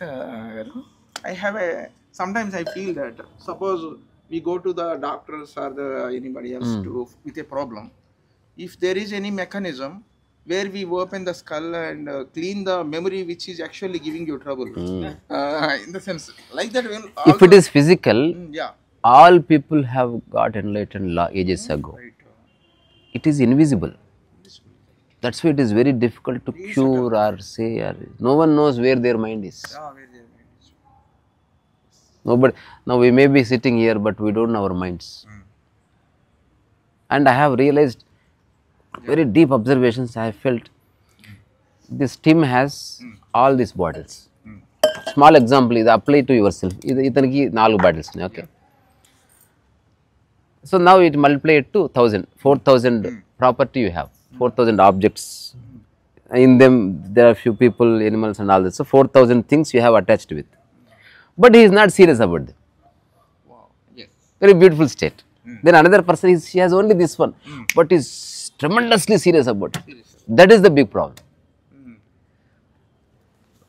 I have a. Sometimes I feel that suppose we go to the doctors or the anybody else to with a problem. If there is any mechanism where we open the skull and clean the memory which is actually giving you trouble, in the sense like that, when all If it is physical, yeah, all people have got enlightened ages ago. right. It is invisible. That's why it is very difficult to cure or say, or no one knows where their mind is. Where their mind is. Nobody. Now we may be sitting here, but we don't know our minds. And I have realized very deep observations. I have felt this team has all these bottles. Small example is apply to yourself. ఇతనికి 4 bottles. Okay. So now it multiply it to 1000, 4000 property you have, 4000 objects. In them there are few people, animals and all this. So 4000 things you have attached with. But he is not serious about them. Wow. Yes. Very beautiful state. Then another person is, he has only this one, but is tremendously serious about it. That is the big problem.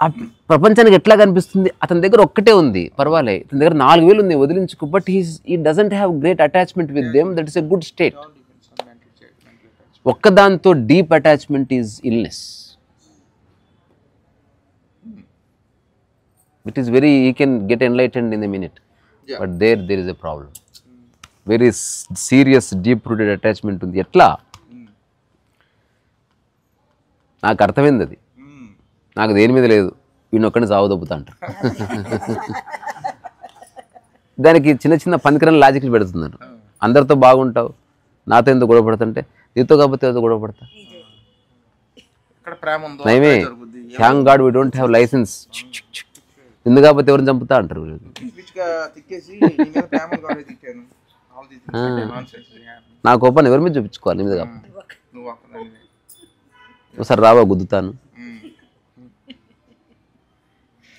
ఆ ప్రపంచానికి ఎట్లా కనిపిస్తుంది, అతని దగ్గర ఒక్కటే ఉంది పర్వాలే, అతని దగ్గర 4000 ఉంది వదిలించుకో, but he doesn't have great attachment with them. That is a good state. All depends on mental attachment. ఒక్కదాంతో deep attachment is illness. It is very, you can get enlightened in a minute, but there is a problem. Very serious deep rooted attachment ఉంది. ఎట్లా నాకు అర్థమైంది అది. నాకు దేని మీద లేదు, వీణొక్కడిని సాగుదొబ్బుతా అంటారు. దానికి చిన్న చిన్న పనికిరని లాజిక్లు పెడుతున్నాను. అందరితో బాగుంటావు, నాతో ఎందుకు గొడవ పడుతుంటే, నీతో కాకపోతే ఏదో గొడవ పడతా. ఇక్కడ ప్రేమ ఉందో నయమే, జరుగుద్ది. Thank god we don't have licence. ఎందుకు కాకపోతే ఎవరిని చంపుతా అంటారు. పిచ్చిగా తిక్కేసి నీ మీద ప్రేమ కాలేదు తిట్టాను. All these things are nonsense. Yeah. నా కోపాన్ని ఎవరి మీద చూపించుకోవాలి, నీ మీద కాకపోతే. నువ్వు ఒక్కదానివే. ఒకసారి రావా గుద్దుతాను.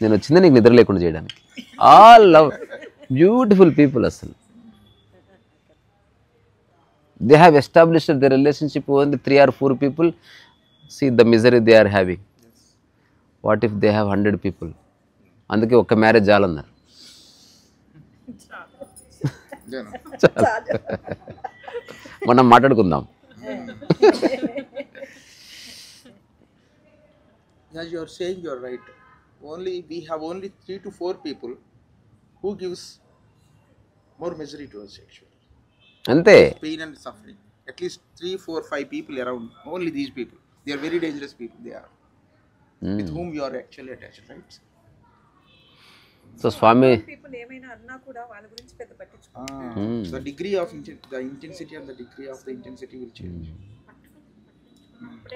నేను వచ్చిందే నీకు నిద్ర లేకుండా చేయడానికి. All love beautiful people. అసలు they have established the relationship only 3 or 4 people. See the misery they are having. What if they have 100 people? అందుకే ఒక్క మ్యారేజ్ చాలన్నారు. మనం మాట్లాడుకుందాం. As you are saying, you are right. We have only 3 to 4 people who gives more misery to us actually. అంతే. Pain and suffering. At least 3, 4, 5 people around. Only these people. They are very dangerous people. They are with whom you are actually attached, right? So swami, people ఏమైనా అన్నా కూడా వాళ్ళ గురించి పెద్ద పట్టించుకో. The degree of the intensity and the degree of the intensity will change.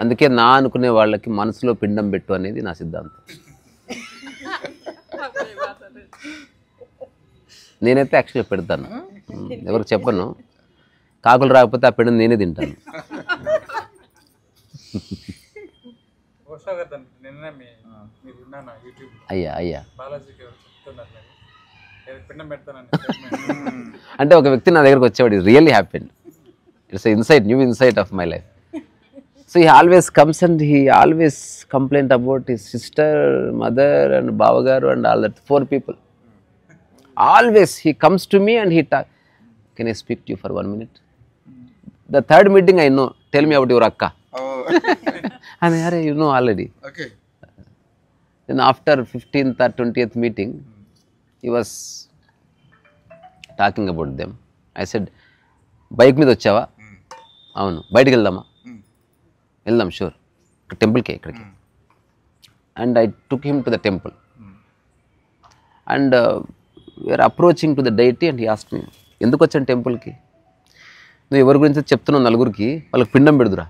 అందుకే నా అనుకునే వాళ్ళకి మనసులో పిండం పెట్టు అనేది నా సిద్ధాంతం. నేనైతే యాక్చువల్గా పెడతాను, ఎవరికి చెప్పను. కాకులు రాకపోతే ఆ పిండం నేనే తింటాను. నిన్న మీరు విన్నాను యూట్యూబ్ అయ్యా బాలాజీకి చెప్తున్నారు పిండం పెడతానని. అంటే ఒక వ్యక్తి నా దగ్గరకు వచ్చేవాడు. Is really happied. It's insight, new insight of my life. So he always comes and he always complained about his sister, mother and Bavagaru and all that, 4 people. Always he comes to me and he talk. Can I speak to you for 1 minute? The 3rd meeting I know. Tell me about your akka. Oh. And you know already. Okay. Then after 15th or 20th meeting, he was talking about them. I said, bike మీద వచ్చావా? అవును. బయటికి వెళ్దామా? వెళ్దాం, sure. టెంపుల్కే, ఇక్కడికి. And I took him to the temple and we're approaching to the deity and he asked me, ఎందుకు వచ్చాను టెంపుల్కి? నువ్వు ఎవరి గురించి చెప్తున్నావు నలుగురికి, వాళ్ళకి పిండం పెడుదురా.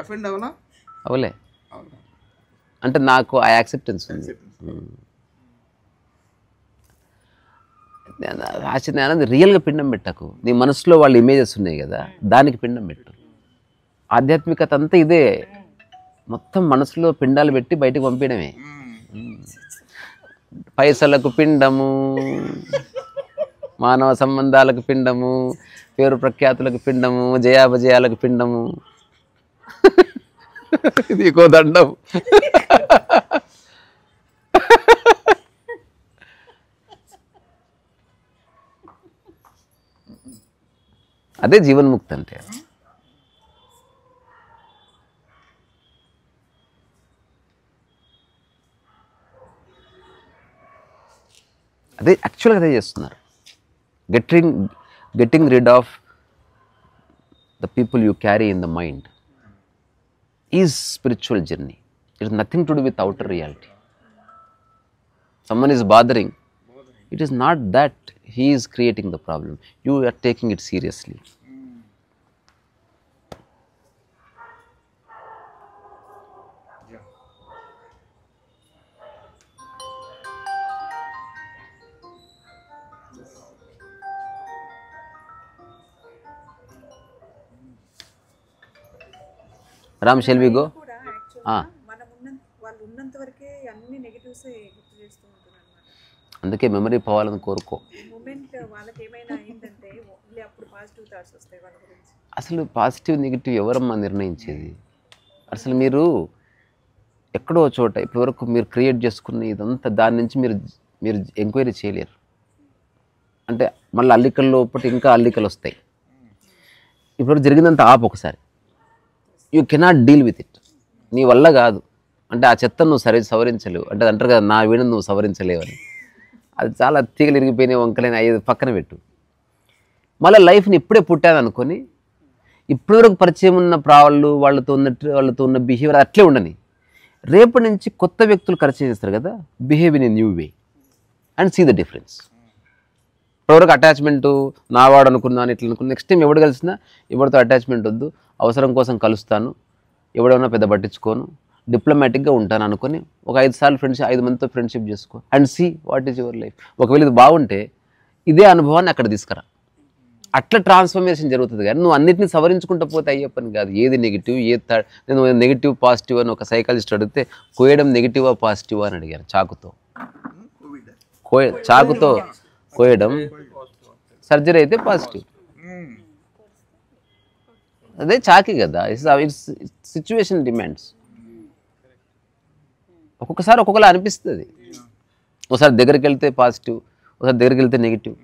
అఫెండ్ అవునా? అవలే. అంటే నాకు ఆ యాక్సెప్టెన్స్ ఉంది. ఆశ్చర్యం, రియల్గా పిండం పెట్టకు. నీ మనసులో వాళ్ళ ఇమేజెస్ ఉన్నాయి కదా, దానికి పిండం పెట్టు. ఆధ్యాత్మికత అంతా ఇదే. మొత్తం మనసులో పిండాలు పెట్టి బయటకు పంపించడమే. పైసలకు పిండము, మానవ సంబంధాలకు పిండము, పేరు ప్రఖ్యాతులకు పిండము, జయాపజయాలకు పిండము. నీకో దండం. అదే జీవన్ముక్తి అంటే. అదే యాక్చువల్గా అదే చేస్తున్నారు. Getting rid of the people you carry in the mind is spiritual journey. It has nothing to do with outer reality. Someone is bothering, it is not that he is creating the problem. You are taking it seriously. Ram, shall we go? కూడా యాక్చువల్గా మనం వాళ్ళు ఉన్నంత వరకే అన్ని negatives గుర్తు చేస్తూ ఉంటారు అనమాట. అందుకే మెమరీ పోవాలని కోరుకో. మూమెంట్ వాళ్ళకి ఏమైనా అయిందంటే ఓన్లీ అప్పుడు పాజిటివ్ థాట్స్ వస్తాయి వాళ్ళ గురించి. అసలు పాజిటివ్ నెగిటివ్ ఎవరమ్మా నిర్ణయించేది? అసలు మీరు ఎక్కడో చోట ఇప్పటివరకు మీరు క్రియేట్ చేసుకున్న ఇదంతా దాని నుంచి మీరు ఎంక్వైరీ చేయలేరు. అంటే మళ్ళీ అల్లికల లోపల ఇంకా అల్లికలు వస్తాయి. ఇప్పుడు జరిగిందంత ఆపు ఒకసారి. You cannot deal with it. నీ వల్ల కాదు. అంటే ఆ చెత్తను నువ్వు సవరించలేవు. అంటే అంటారు కదా, నా వీణను నువ్వు సవరించలేవని. అది చాలా తీగలు ఇరిగిపోయినాయి, వంకలేని అయ్యేది పక్కన పెట్టు. మళ్ళీ లైఫ్ని ఇప్పుడే పుట్టాను అనుకొని ఇప్పటివరకు పరిచయం ఉన్న వాళ్ళతో ఉన్న బిహేవియర్ అట్లే ఉండని. రేపటి నుంచి కొత్త వ్యక్తులు పరిచయం చేస్తారు కదా, behave in a new way and see the difference. ఇప్పటివరకు అటాచ్మెంటు నావాడు అనుకున్నాను, ఇట్లా అనుకున్నాను. నెక్స్ట్ టైం ఎవడు కలిసినా ఎవరితో అటాచ్మెంట్ వద్దు, అవసరం కోసం కలుస్తాను, ఎవడైనా పెద్ద పట్టించుకోను, డిప్లొమాటిక్గా ఉంటాను అనుకొని ఒక 5 సార్లు 5 మందితో ఫ్రెండ్షిప్ చేసుకో and see what is your life. ఒకవేళ ఇది బాగుంటే ఇదే అనుభవాన్ని అక్కడ తీసుకురా. అట్లా ట్రాన్స్ఫర్మేషన్ జరుగుతుంది. కానీ నువ్వు అన్నింటినీ సవరించుకుంటూ పోతే అయ్యే పని కాదు. ఏది నెగిటివ్, నేను నెగిటివ్ పాజిటివ్ అని ఒక సైకాలజిస్ట్ అడిగితే కోయడం నెగిటివా పాజిటివా అని అడిగారు. చాకుతో కోయడం సర్జరీ అయితే పాజిటివ్. అదే చాకి కదా. It's situation demands. ఒక్కొక్కసారి ఒక్కొక్కలా అనిపిస్తుంది. ఒకసారి దగ్గరికి వెళ్తే పాజిటివ్, ఒకసారి దగ్గరికి వెళ్తే నెగిటివ్.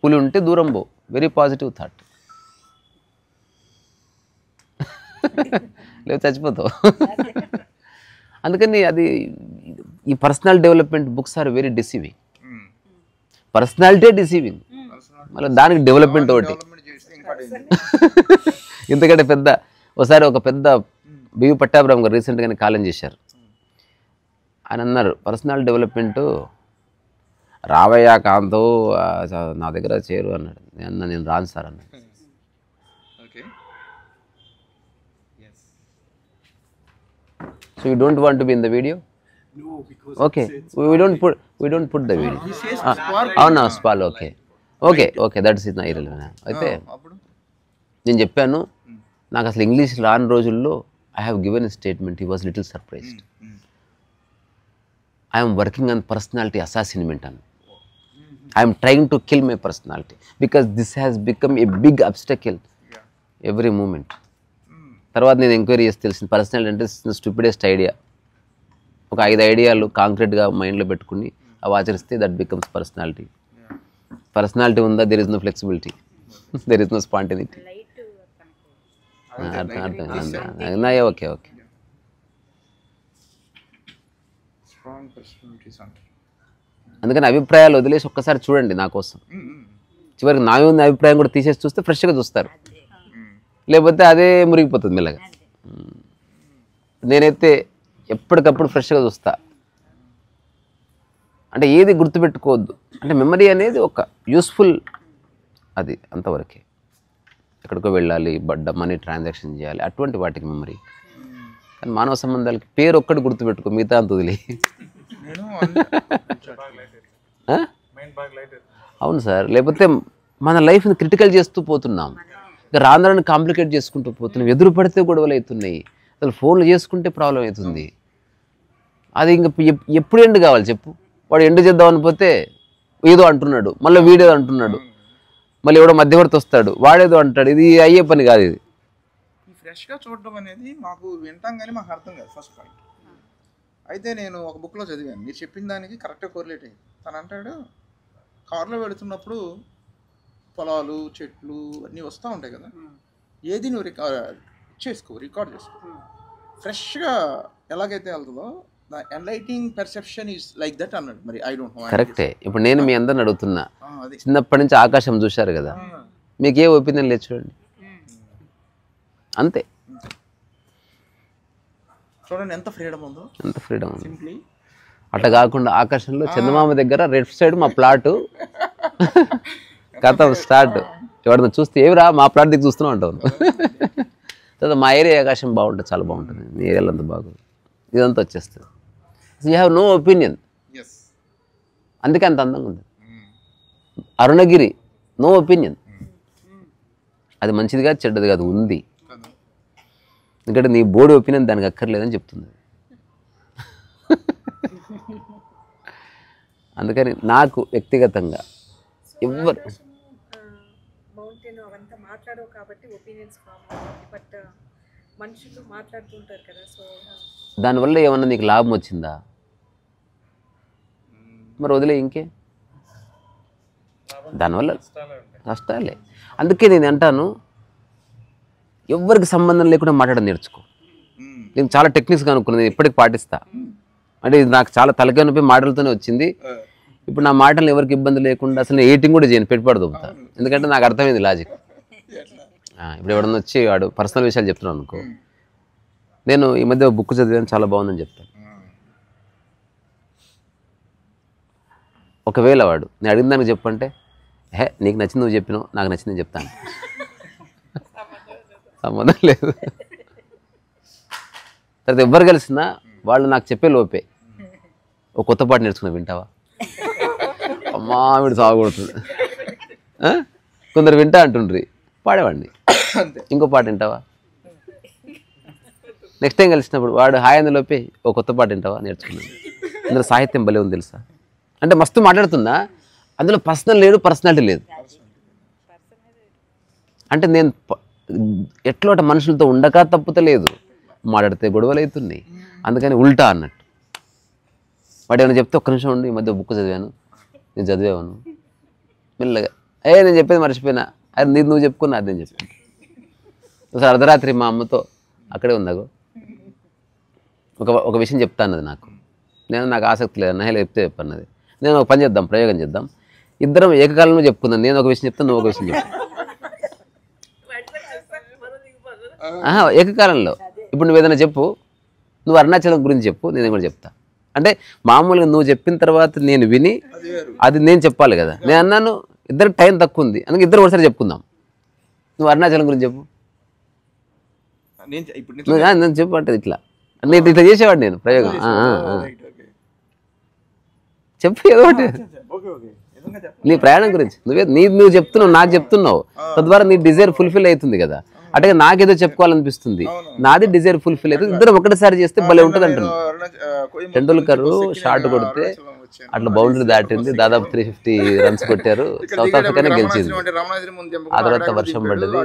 పులి ఉంటే దూరం పో, వెరీ పాజిటివ్ థాట్. లేవు చచ్చిపోతావు. అందుకని అది ఈ personal development books are very deceiving. Personality deceiving, మళ్ళీ దానికి డెవలప్మెంట్ ఒకటి. ఎందుకంటే ఒకసారి ఒక పెద్ద బివి పట్టాభిరామ్ గారు రీసెంట్గానే కాలం చేశారు. ఆయన అన్నారు, పర్సనల్ డెవలప్మెంట్ రావయ్య కాంతో నా దగ్గర చేరు అన్నాడు. నేను రాను సార్ అన్నాడు. So you don't want to be in the video? No, because Okay, we don't put the video. అవునా, స్పాల్. Okay that's is irrelevant. అయితే నేను చెప్పాను, నాకు అసలు ఇంగ్లీష్ రాని రోజుల్లో I have given a statement. He was little surprised. I'm working on personality assassinment అని. I'm trying to kill my personality because this has become a big obstacle every moment. తర్వాత నేను ఎంక్వైరీ చేసి తెలిసింది, personality అంటే stupidest idea. ఒక 5 ఐడియాలు కాంక్రీట్గా మైండ్లో పెట్టుకుని అవి ఆచరిస్తే దట్ బికమ్స్ పర్సనాలిటీ. పర్సనాలిటీ ఉందా, there is no flexibility, there is no spontaneity. Okay అందుకని అభిప్రాయాలు వదిలేసి ఒక్కసారి చూడండి నా కోసం. చివరికి నా ఉంది అభిప్రాయం కూడా తీసేసి చూస్తే ఫ్రెష్గా చూస్తారు. లేకపోతే అదే మురిగిపోతుంది మెల్లగా. నేనైతే ఎప్పటికప్పుడు ఫ్రెష్గా చూస్తా. అంటే ఏది గుర్తుపెట్టుకోవద్దు. అంటే మెమరీ అనేది ఒక యూస్ఫుల్, అది అంతవరకే. ఎక్కడికో వెళ్ళాలి, మనీ ట్రాన్సాక్షన్ చేయాలి, అటువంటి వాటికి మెమరీ. కానీ మానవ సంబంధాలకి పేరు ఒక్కటి గుర్తుపెట్టుకో, మిగతా అంత వదిలే. అవును సార్, లేకపోతే మన లైఫ్ని క్రిటికల్ చేస్తూ పోతున్నాం. ఇక రాంధ్రాన్ని కాంప్లికేట్ చేసుకుంటూ పోతున్నాం. ఎదురు పడితే గొడవలు అవుతున్నాయి. అసలు ఫోన్లు చేసుకుంటే ప్రాబ్లం అవుతుంది. అది ఇంకా ఎప్పుడు ఎండ్ కావాలి చెప్పు? వాడు ఎండ్ చేద్దామని పోతే ఏదో అంటున్నాడు, మళ్ళీ వీడేదో అంటున్నాడు, మళ్ళీ ఎవడో మధ్యవర్తి వస్తాడు, వాడేదో అంటాడు. ఇది అయ్యే పని కాదు. ఇది ఫ్రెష్గా చూడడం అనేది మాకు వింటాం కానీ మాకు అర్థం కాదు ఫస్ట్ పాయింట్. అయితే నేను ఒక బుక్లో చదివాను, మీరు చెప్పిన దానికి కరెక్ట్గా కోరిలేట్ అయ్యింది. తను అంటాడు, కారులో వెళుతున్నప్పుడు పొలాలు, చెట్లు అన్నీ వస్తూ ఉంటాయి కదా, ఏది నువ్వు రికార్డ్ చేసుకో. ఫ్రెష్గా ఎలాగైతే వెళ్తుందో the enlightening perception is like that అన్నాడు. మరి ఐ డోంట్ నో. కరెక్టే. ఇప్పుడు నేను మీ అందరిని అడుగుతున్నా, చిన్నప్పటి నుంచి ఆకాశం చూశారు కదా, మీకు ఏ ఒపీనియన్ లేదు చూడండి, అంతే. చూడండి ఎంత ఫ్రీడమ్ ఉందో, ఎంత ఫ్రీడమ్ ఉంది. సింప్లీ. అట్లా కాకుండా ఆకాశంలో చందమామ దగ్గర లెఫ్ట్ సైడ్ మా ప్లాటు కథ స్టార్ట్. ఎవడన్నా చూస్తే ఏమిరా మా ప్లాట్ దిక్కు చూస్తున్నావు అంటావు. తర్వాత మా ఏరియా ఆకాశం బాగుంటుంది, చాలా బాగుంటుంది, మీ ఏరియాలో అంతా బాగుంది, ఇదంతా వచ్చేస్తుంది. యూ హ్యావ్ నో ఒపీనియన్, అందుకే అంత అందంగా ఉంది. అరుణగిరి నో ఒపీనియన్, అది మంచిది కాదు చెడ్డది కాదు, ఉంది. ఎందుకంటే నీ బోర్డు ఒపీనియన్ దానికి అక్కర్లేదని చెప్తుంది. అందుకని నాకు వ్యక్తిగతంగా ఎవరు మౌంటైన్ అవంతా మాట్లాడవు కాబట్టి ఒపీనియన్స్ ఫామ్ అవుతుంది. బట్ మనుషులు మాట్లాడుతుంటారు కదా, సో దానివల్ల ఏమన్నా నీకు లాభం వచ్చిందా? మరి వదిలే, ఇంకే దానివల్ల నష్టాలే. అందుకే నేను అంటాను, ఎవరికి సంబంధం లేకుండా మాట్లాడడం నేర్చుకో. నేను చాలా టెక్నిక్స్ కనుక్కున్నాను, నేను ఇప్పటికి పాటిస్తా. అంటే ఇది నాకు చాలా తలకాయ నొప్పి మాటలతోనే వచ్చింది. ఇప్పుడు నా మాటలను ఎవరికి ఇబ్బంది లేకుండా అసలు నేను ఎయిటింగ్ కూడా చేయను, పెట్టుబడి దొబ్బుతా. ఎందుకంటే నాకు అర్థమైంది లాజిక్. ఇప్పుడు ఎవడన్నా వచ్చి వాడు పర్సనల్ విషయాలు చెప్తున్నాను అనుకో, నేను ఈ మధ్య బుక్ చదివాను చాలా బాగుందని చెప్తాను. ఒకవేళ వాడు నేను అడిగిన దానికి చెప్పంటే, నీకు నచ్చింది నువ్వు చెప్పినావు, నాకు నచ్చింది చెప్తాను, సంబంధం లేదు. తర్వాత ఎవ్వరు కలిసినా వాళ్ళు నాకు చెప్పే లోపే ఒక కొత్త పాట నేర్చుకున్నా, వింటావా? అమ్మా వీడు సాగుడుతుంది. కొందరు వింటా అంటుండ్రి, పాడేవాడిని. ఇంకో పాట వింటావా? నెక్స్ట్ టైం కలిసినప్పుడు వాడు హాయ్ అందు లోపే ఒక కొత్త పాట వింటావా నేర్చుకున్నాను. అందులో సాహిత్యం భలే ఉంది తెలుసా. అంటే మస్తు మాట్లాడుతున్నా, అందులో పర్సనల్ లేదు, పర్సనాలిటీ లేదు. అంటే నేను ఎట్లా మనుషులతో ఉండక తప్పుతలేదు, మాట్లాడితే గొడవలు అవుతున్నాయి. అందుకని ఉల్టా అన్నట్టు. వాడు ఏమైనా చెప్తే ఒక్క నిమిషం ఉండి, ఈ మధ్య బుక్ చదివాను, నేను చదివాను మెల్లగా, నేను చెప్పేది మర్చిపోయినా, అది నీది నువ్వు చెప్పుకున్నా, అది నేను చెప్పాను. ఒకసారి అర్ధరాత్రి మా అమ్మతో అక్కడే ఉందాగో ఒక విషయం చెప్తా అన్నది నాకు. నాకు ఆసక్తి లేదు, నా చెప్తే చెప్పన్నది. నేను ఒక పని చేద్దాం, ప్రయోగం చేద్దాం, ఇద్దరం ఏకకాలంలో చెప్పుకుందాం. నేను ఒక విషయం చెప్తాను, నువ్వు ఒక విషయం చెప్తాను. ఏకకాలంలో. ఇప్పుడు నువ్వు ఏదైనా చెప్పు, నువ్వు అరుణాచలం గురించి చెప్పు, నేను కూడా చెప్తా. అంటే మామూలుగా నువ్వు చెప్పిన తర్వాత నేను విని అది నేను చెప్పాలి కదా. నేను అన్నాను ఇద్దరికి టైం తక్కువ ఉంది, అందుకే ఇద్దరు ఒకసారి చెప్పుకుందాం. నువ్వు అరుణాచలం గురించి చెప్పు, నేను చెప్పు అంటే ఇట్లా నేను ఇట్లా చేసేవాడు నేను ప్రయోగం. చెప్పు ఏదో ఒకటి నీ ప్రయాణం గురించి. నువ్వు చెప్తున్నావు, నాకు చెప్తున్నావు, తద్వారా నీ డిజైర్ ఫుల్ఫిల్ అవుతుంది కదా. అంటే నాకేదో చెప్పుకోవాలనిపిస్తుంది, నాది డిజైర్ ఫుల్ఫిల్ అవుతుంది. ఇద్దరు ఒకటిసారి చేస్తే భలే ఉంటుంది అంటున్నాను. టెండూల్కర్ షాట్ కొడితే అట్లా బౌండరీ దాటింది, దాదాపు 350 రన్స్ కొట్టారు, సౌత్ ఆఫ్రికానే గెలిచింది. ఆ తర్వాత వర్షం పడ్డది,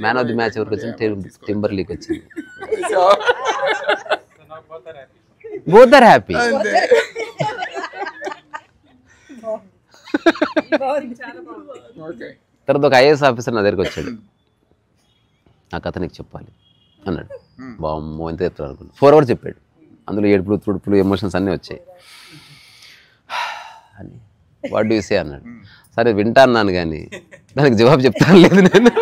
మ్యాన్ ఆఫ్ ది మ్యాచ్ ఎవరికి వచ్చింది? టింబర్ లీగ్ వచ్చింది. Both are happy. తర్వాత ఒక ఐఏఎస్ ఆఫీసర్ నా దగ్గరికి వచ్చాడు, నా కథ నీకు చెప్పాలి అన్నాడు. బామ్మో ఎంత చెప్తాను అనుకున్నాను. 4 hours చెప్పాడు. అందులో ఏడుపులు తుడుపులు ఎమోషన్స్ అన్నీ వచ్చాయి. అని వాట్ డూ యూ సే అన్నాడు. సరే వింటా అన్నాను, కానీ దానికి జవాబు చెప్తాను లేదు నేను.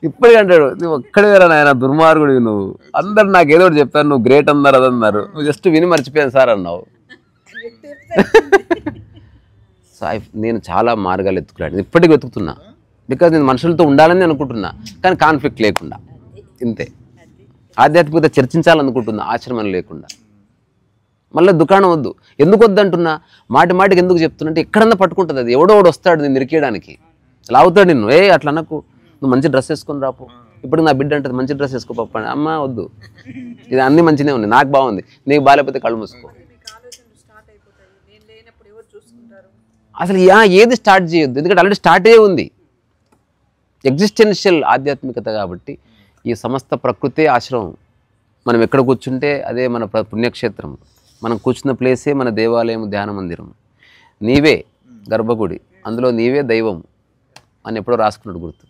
ఇప్పటికంటాడు, నువ్వు ఒక్కడే వేరా నాయన దుర్మార్గుడివి, నువ్వు అందరు నాకు ఏదో ఒకటి చెప్పాను, నువ్వు గ్రేట్ అన్నారు అదన్నారు, నువ్వు జస్ట్ విని మర్చిపోయాను సార్ అన్నావు. సో నేను చాలా మార్గాలు ఎత్తుకున్నాను, ఇప్పటికి వెతుకుతున్నా. బికాజ్ నేను మనుషులతో ఉండాలని అనుకుంటున్నా, కానీ కాన్ఫ్లిక్ట్ లేకుండా, ఇంతే. ఆధ్యాత్మికత చర్చించాలనుకుంటున్నా, ఆశ్రమం లేకుండా. మళ్ళీ దుకాణం వద్దు. ఎందుకు వద్దు అంటున్నా, మాటికి ఎందుకు చెప్తున్నా అంటే ఎక్కడన్నా పట్టుకుంటుంది అది. ఎవడో వస్తాడు నేను నిరికేయడానికి, లావుతాడు నిన్ను, అట్లా అనకు, నువ్వు మంచి డ్రెస్ వేసుకొని రాపు. ఇప్పుడు నా బిడ్డ అంటుంది మంచి డ్రెస్ వేసుకో పప్ప, అమ్మ వద్దు, ఇది అన్నీ మంచిగా ఉన్నాయి, నాకు బాగుంది, నీకు బాగాలేకపోతే కళ్ళు మూసుకో. అసలు ఏది స్టార్ట్ చేయొద్దు, ఎందుకంటే ఆల్రెడీ స్టార్ట్ అయ్యే ఉంది. ఎగ్జిస్టెన్షియల్ ఆధ్యాత్మికత కాబట్టి ఈ సమస్త ప్రకృతే ఆశ్రమం. మనం ఎక్కడ కూర్చుంటే అదే మన పుణ్యక్షేత్రం, మనం కూర్చున్న ప్లేసే మన దేవాలయం, ధ్యాన మందిరం. నీవే గర్భగుడి, అందులో నీవే దైవం అని ఎప్పుడో రాసుకున్నాడు గుర్తు.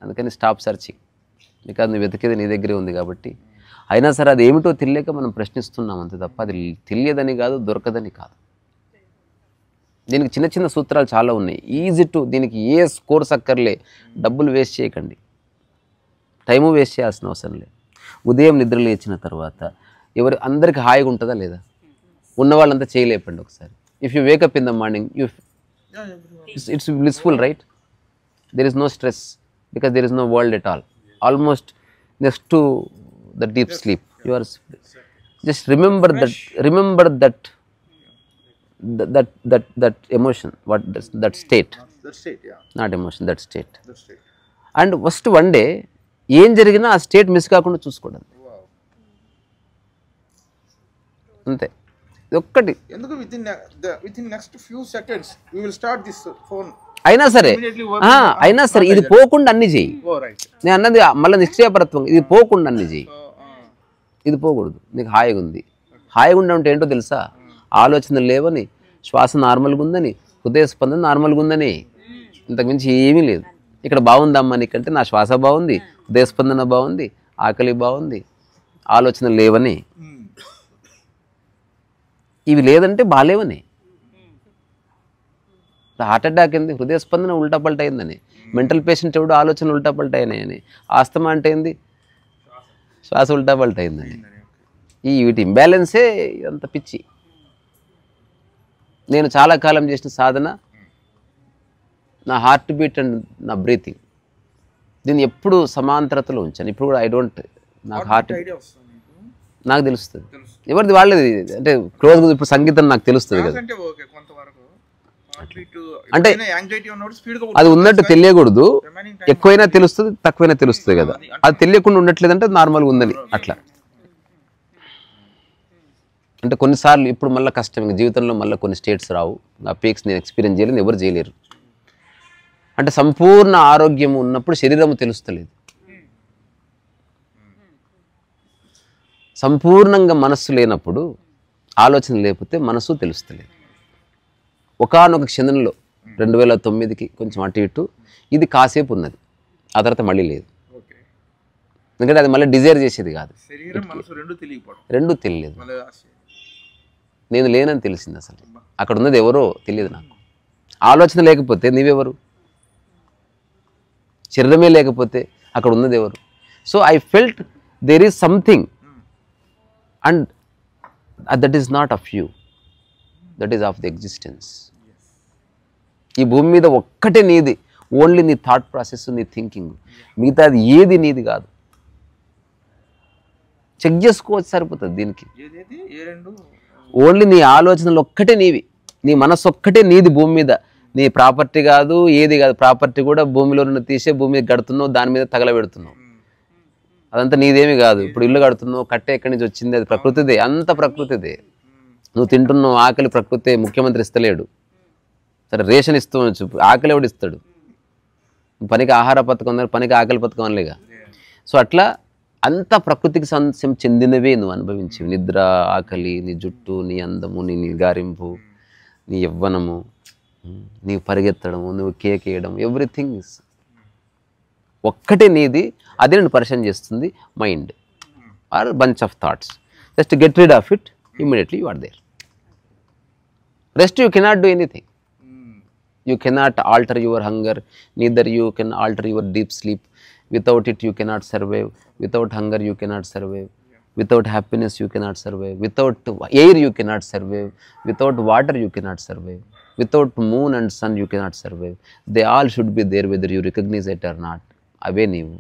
అందుకని స్టాప్ సర్చింగ్, బికాజ్ నువ్వు వెతికేది నీ దగ్గరే ఉంది కాబట్టి. అయినా సరే అది ఏమిటో తెలియక మనం ప్రశ్నిస్తున్నాం అంతే తప్ప అది తెలియదని కాదు, దొరకదని కాదు. దీనికి చిన్న చిన్న సూత్రాలు చాలా ఉన్నాయి, ఈజీ టు, దీనికి ఏ కోర్స్ అక్కర్లే, డబ్బులు వేస్ట్ చేయకండి, టైము వేస్ట్ చేయాల్సిన అవసరం లేదు. ఉదయం నిద్ర లేచిన తర్వాత అందరికి హాయిగా ఉంటుందా లేదా? ఉన్న వాళ్ళంతా చేయలేపండి ఒకసారి. If you wake up in the morning it's blissful, right? There is no stress because there is no world at all. Almost next to the deep sleep, you are just remember that emotion, that state, That state, yeah. not emotion, that state. That state. And first one day ఏం జరిగినా ఆ state miss కాకుండా చూసుకోవడం, Wow. అంతే. ఇది ఒక్కటి. ఎందుకు within next few seconds we will start this phone. అయినా సరే Immediately work అయినా సరే ఇది పోకుండా అన్ని చెయ్యి. Oh, right. నేను అన్నది మళ్ళీ నిశ్చయపరత్వం, ఇది పోకుండా అన్ని చెయ్యి. So, ఇది పోకూడదు. నీకు హాయిగా ఉంది, హాయిగా ఉంటే ఏంటో తెలుసా? ఆలోచనలు లేవని, శ్వాస నార్మల్గా ఉందని, హృదయ స్పందన నార్మల్గా ఉందని, ఇంతకుమించి ఏమీ లేదు. ఇక్కడ బాగుందమ్మా నీకంటే నా శ్వాస బాగుంది, హృదయ స్పందన బాగుంది, ఆకలి బాగుంది, ఆలోచనలు లేవని. ఇవి లేదంటే బాగాలేవని. హార్ట్ అటాక్ ఏంది? హృదయ స్పందన ఉల్టా పల్టా అయిందని. మెంటల్ పేషెంట్ ఎవడు ఆలోచన ఉల్టా పల్టా అయినాయని. ఆస్తమా అంటే ఏంది? శ్వాస ఉల్టా పల్టా అయిందని. వీటి ఇంబ్యాలెన్సే అంత పిచ్చి. నేను చాలా కాలం చేసిన సాధన నా హార్ట్ బీట్ అండ్ నా బ్రీతింగ్, దీన్ని ఎప్పుడు సమాంతరతలో ఉంచాను. ఇప్పుడు కూడా నాకు హార్ట్ idea వస్తుంది మీకు? నాకు తెలుస్తుంది, ఎవరిది వాళ్ళది. అంటే క్లోజ్గా ఇప్పుడు సంగీతం నాకు తెలుస్తుంది కదా. అంటే ఓకే, కొంతవరకు అంటే యాంగ్జైటీ ఉన్నప్పుడు స్పీడ్ గా అది ఉన్నట్టు తెలియకూడదు, remaining ఎక్కువైనా తెలుస్తుంది తక్కువైనా తెలుస్తుంది కదా. అది తెలియకుండా ఉండట్లేదంటే నార్మల్గా ఉందని అట్లా. అంటే కొన్నిసార్లు ఇప్పుడు మళ్ళీ కష్టం, ఇంకా జీవితంలో మళ్ళీ కొన్ని స్టేట్స్ రావు. ఆ పీక్స్ నేను ఎక్స్పీరియన్స్ చేయలేదు, ఎవరు చేయలేరు. అంటే సంపూర్ణ ఆరోగ్యం ఉన్నప్పుడు శరీరము తెలుస్తలేదు, సంపూర్ణంగా మనస్సు లేనప్పుడు, ఆలోచన లేకపోతే మనసు తెలుస్తలేదు. ఒకానొక క్షణంలో 2009కి కొంచెం అటు ఇటు ఇది కాసేపు ఉన్నది, ఆ తర్వాత మళ్ళీ లేదు. ఓకే, ఎందుకంటే అది మళ్ళీ డిజైర్ చేసేది కాదు, శరీరం మనసు రెండు తెలియకపోవడం, రెండూ తెలియలేదు. మళ్ళీ నేను లేనని తెలిసింది. అసలు అక్కడ ఉన్నది ఎవరో తెలియదు నాకు. ఆలోచన లేకపోతే నీవెవరు? శరీరమే లేకపోతే అక్కడ ఉన్నది ఎవరు? So I felt there is something and that is not of you, that is of the existence. ఈ భూమి మీద ఒక్కటే నీది, ఓన్లీ నీ థాట్ ప్రాసెస్, నీ థింకింగ్, మిగతా అది ఏది నీది కాదు. చెక్ చేసుకోవచ్చు, సరిపోతుంది దీనికి. ఏదేది ఏ రెండు ఓన్లీ నీ ఆలోచనలు ఒక్కటే నీవి, నీ మనస్సు ఒక్కటే నీది భూమి మీద. నీ ప్రాపర్టీ కాదు, ఏది కాదు. ప్రాపర్టీ కూడా భూమిలో నుండి తీసే భూమి మీద కడుతున్నావు, దాని మీద తగలబెడుతున్నావు, అదంతా నీదేమి కాదు. ఇప్పుడు ఇల్లు కడుతున్నావు, కట్టే ఎక్కడి నుంచి వచ్చింది? అది ప్రకృతిదే, అంత ప్రకృతిదే. నువ్వు తింటున్నావు, ఆకలి ప్రకృతే, ముఖ్యమంత్రి ఇస్తలేడు. సరే రేషన్ ఇస్తూ ఆకలి ఎవడు ఇస్తాడు? పనికి ఆహార పథకం ఉందని పనికి ఆకలి పథకం అనలేగా. సో అట్లా అంత ప్రకృతికి చెందినవే నువ్వు అనుభవించేవి. నిద్ర, ఆకలి, నీ జుట్టు, నీ అందము, నీ నిగారింపు, నీ యవ్వనము, నీ పరిగెత్తడము, నువ్వు కేక్ వేయడం, ఎవ్రీథింగ్ ఇస్ ఒక్కటే నీది. అదే నేను పరిచయం చేస్తుంది mind are bunch of thoughts. Just get rid of it, immediately you are there. Rest you cannot do anything. You cannot alter your hunger, neither you can alter your deep sleep. Without it you cannot survive. Without hunger you cannot survive. Without happiness you cannot survive. Without air you cannot survive. Without water you cannot survive. Without moon and sun you cannot survive. They all should be there whether you recognize it or not. అవే నీవు.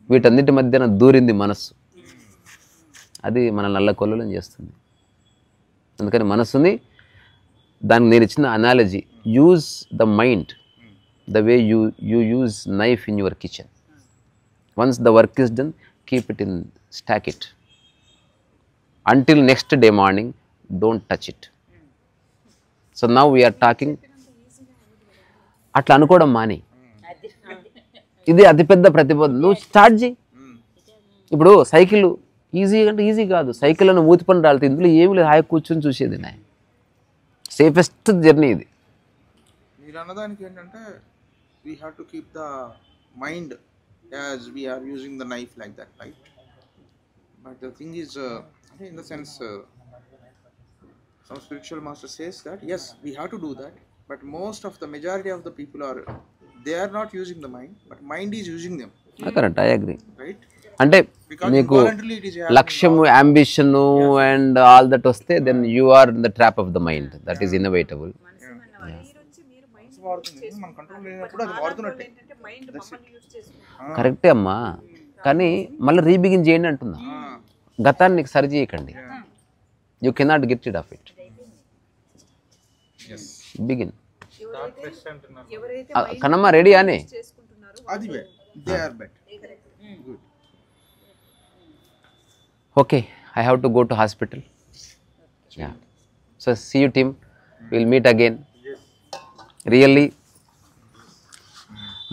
వీటన్నిటి మధ్యన దూరింది మనస్సు, అది మన నల్లకొల్లం చేస్తుంది. అందుకని మనస్సుని, దానికి నేను ఇచ్చిన analogy, use the mind the way you use knife in your kitchen. Once the work is done, keep it in, stock it until next day morning, don't touch it. So now we're talking. అట్లా అనుకోవడం మాని, ఇది అతిపెద్ద ప్రతిబోధ. నువ్వు start చేయి. ఇప్పుడు cycle easy అంటే easy కాదు, సైకిల్ అని మూతి పని రాలితే ఇందులో ఏమి లేదు, హాయి కూర్చొని చూసేది. నా సేఫెస్ట్ జర్నీ ఇది. మీరు అన్నదానికి ఏంటంటే we have to keep the mind as we're using the knife like that, right? But the thing is అంటే in the sense some spiritual master says that yes, we have to do that, but most of the majority of the people they are not using the mind, but mind is using them, correct, I agree. right? అంటే Because మీకు involuntarily it is happening. లక్ష్యము, ambition and all that వస్తే then you are in the trap of the mind, that is inevitable. వాడుతుంది, మన control లేనప్పుడు అది వాడుతున్నట్టే. ఏంటంటే mind మమ్మల్ని యూజ్ చేసుకుంటాం. కరెక్టే అమ్మా, కానీ మళ్ళీ రీబిగిన్ చేయండి అంటున్నా. గతాన్ని సరి చేయకండి. You cannot get it of it. Begin. ఎవరైతే కనమ్మ రెడీ అని చేసుకుంటున్నారో అది they are better. Good. Okay, I have to go to hospital. Yeah. So see you team. We'll meet again. Really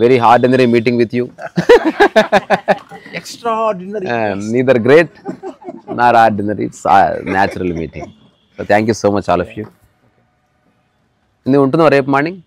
very ordinary meeting with you. Extraordinary. Neither great nor ordinary. It's a natural meeting. So thank you so much all of you. నువ్వు ఉంటున్నావు రేపు morning?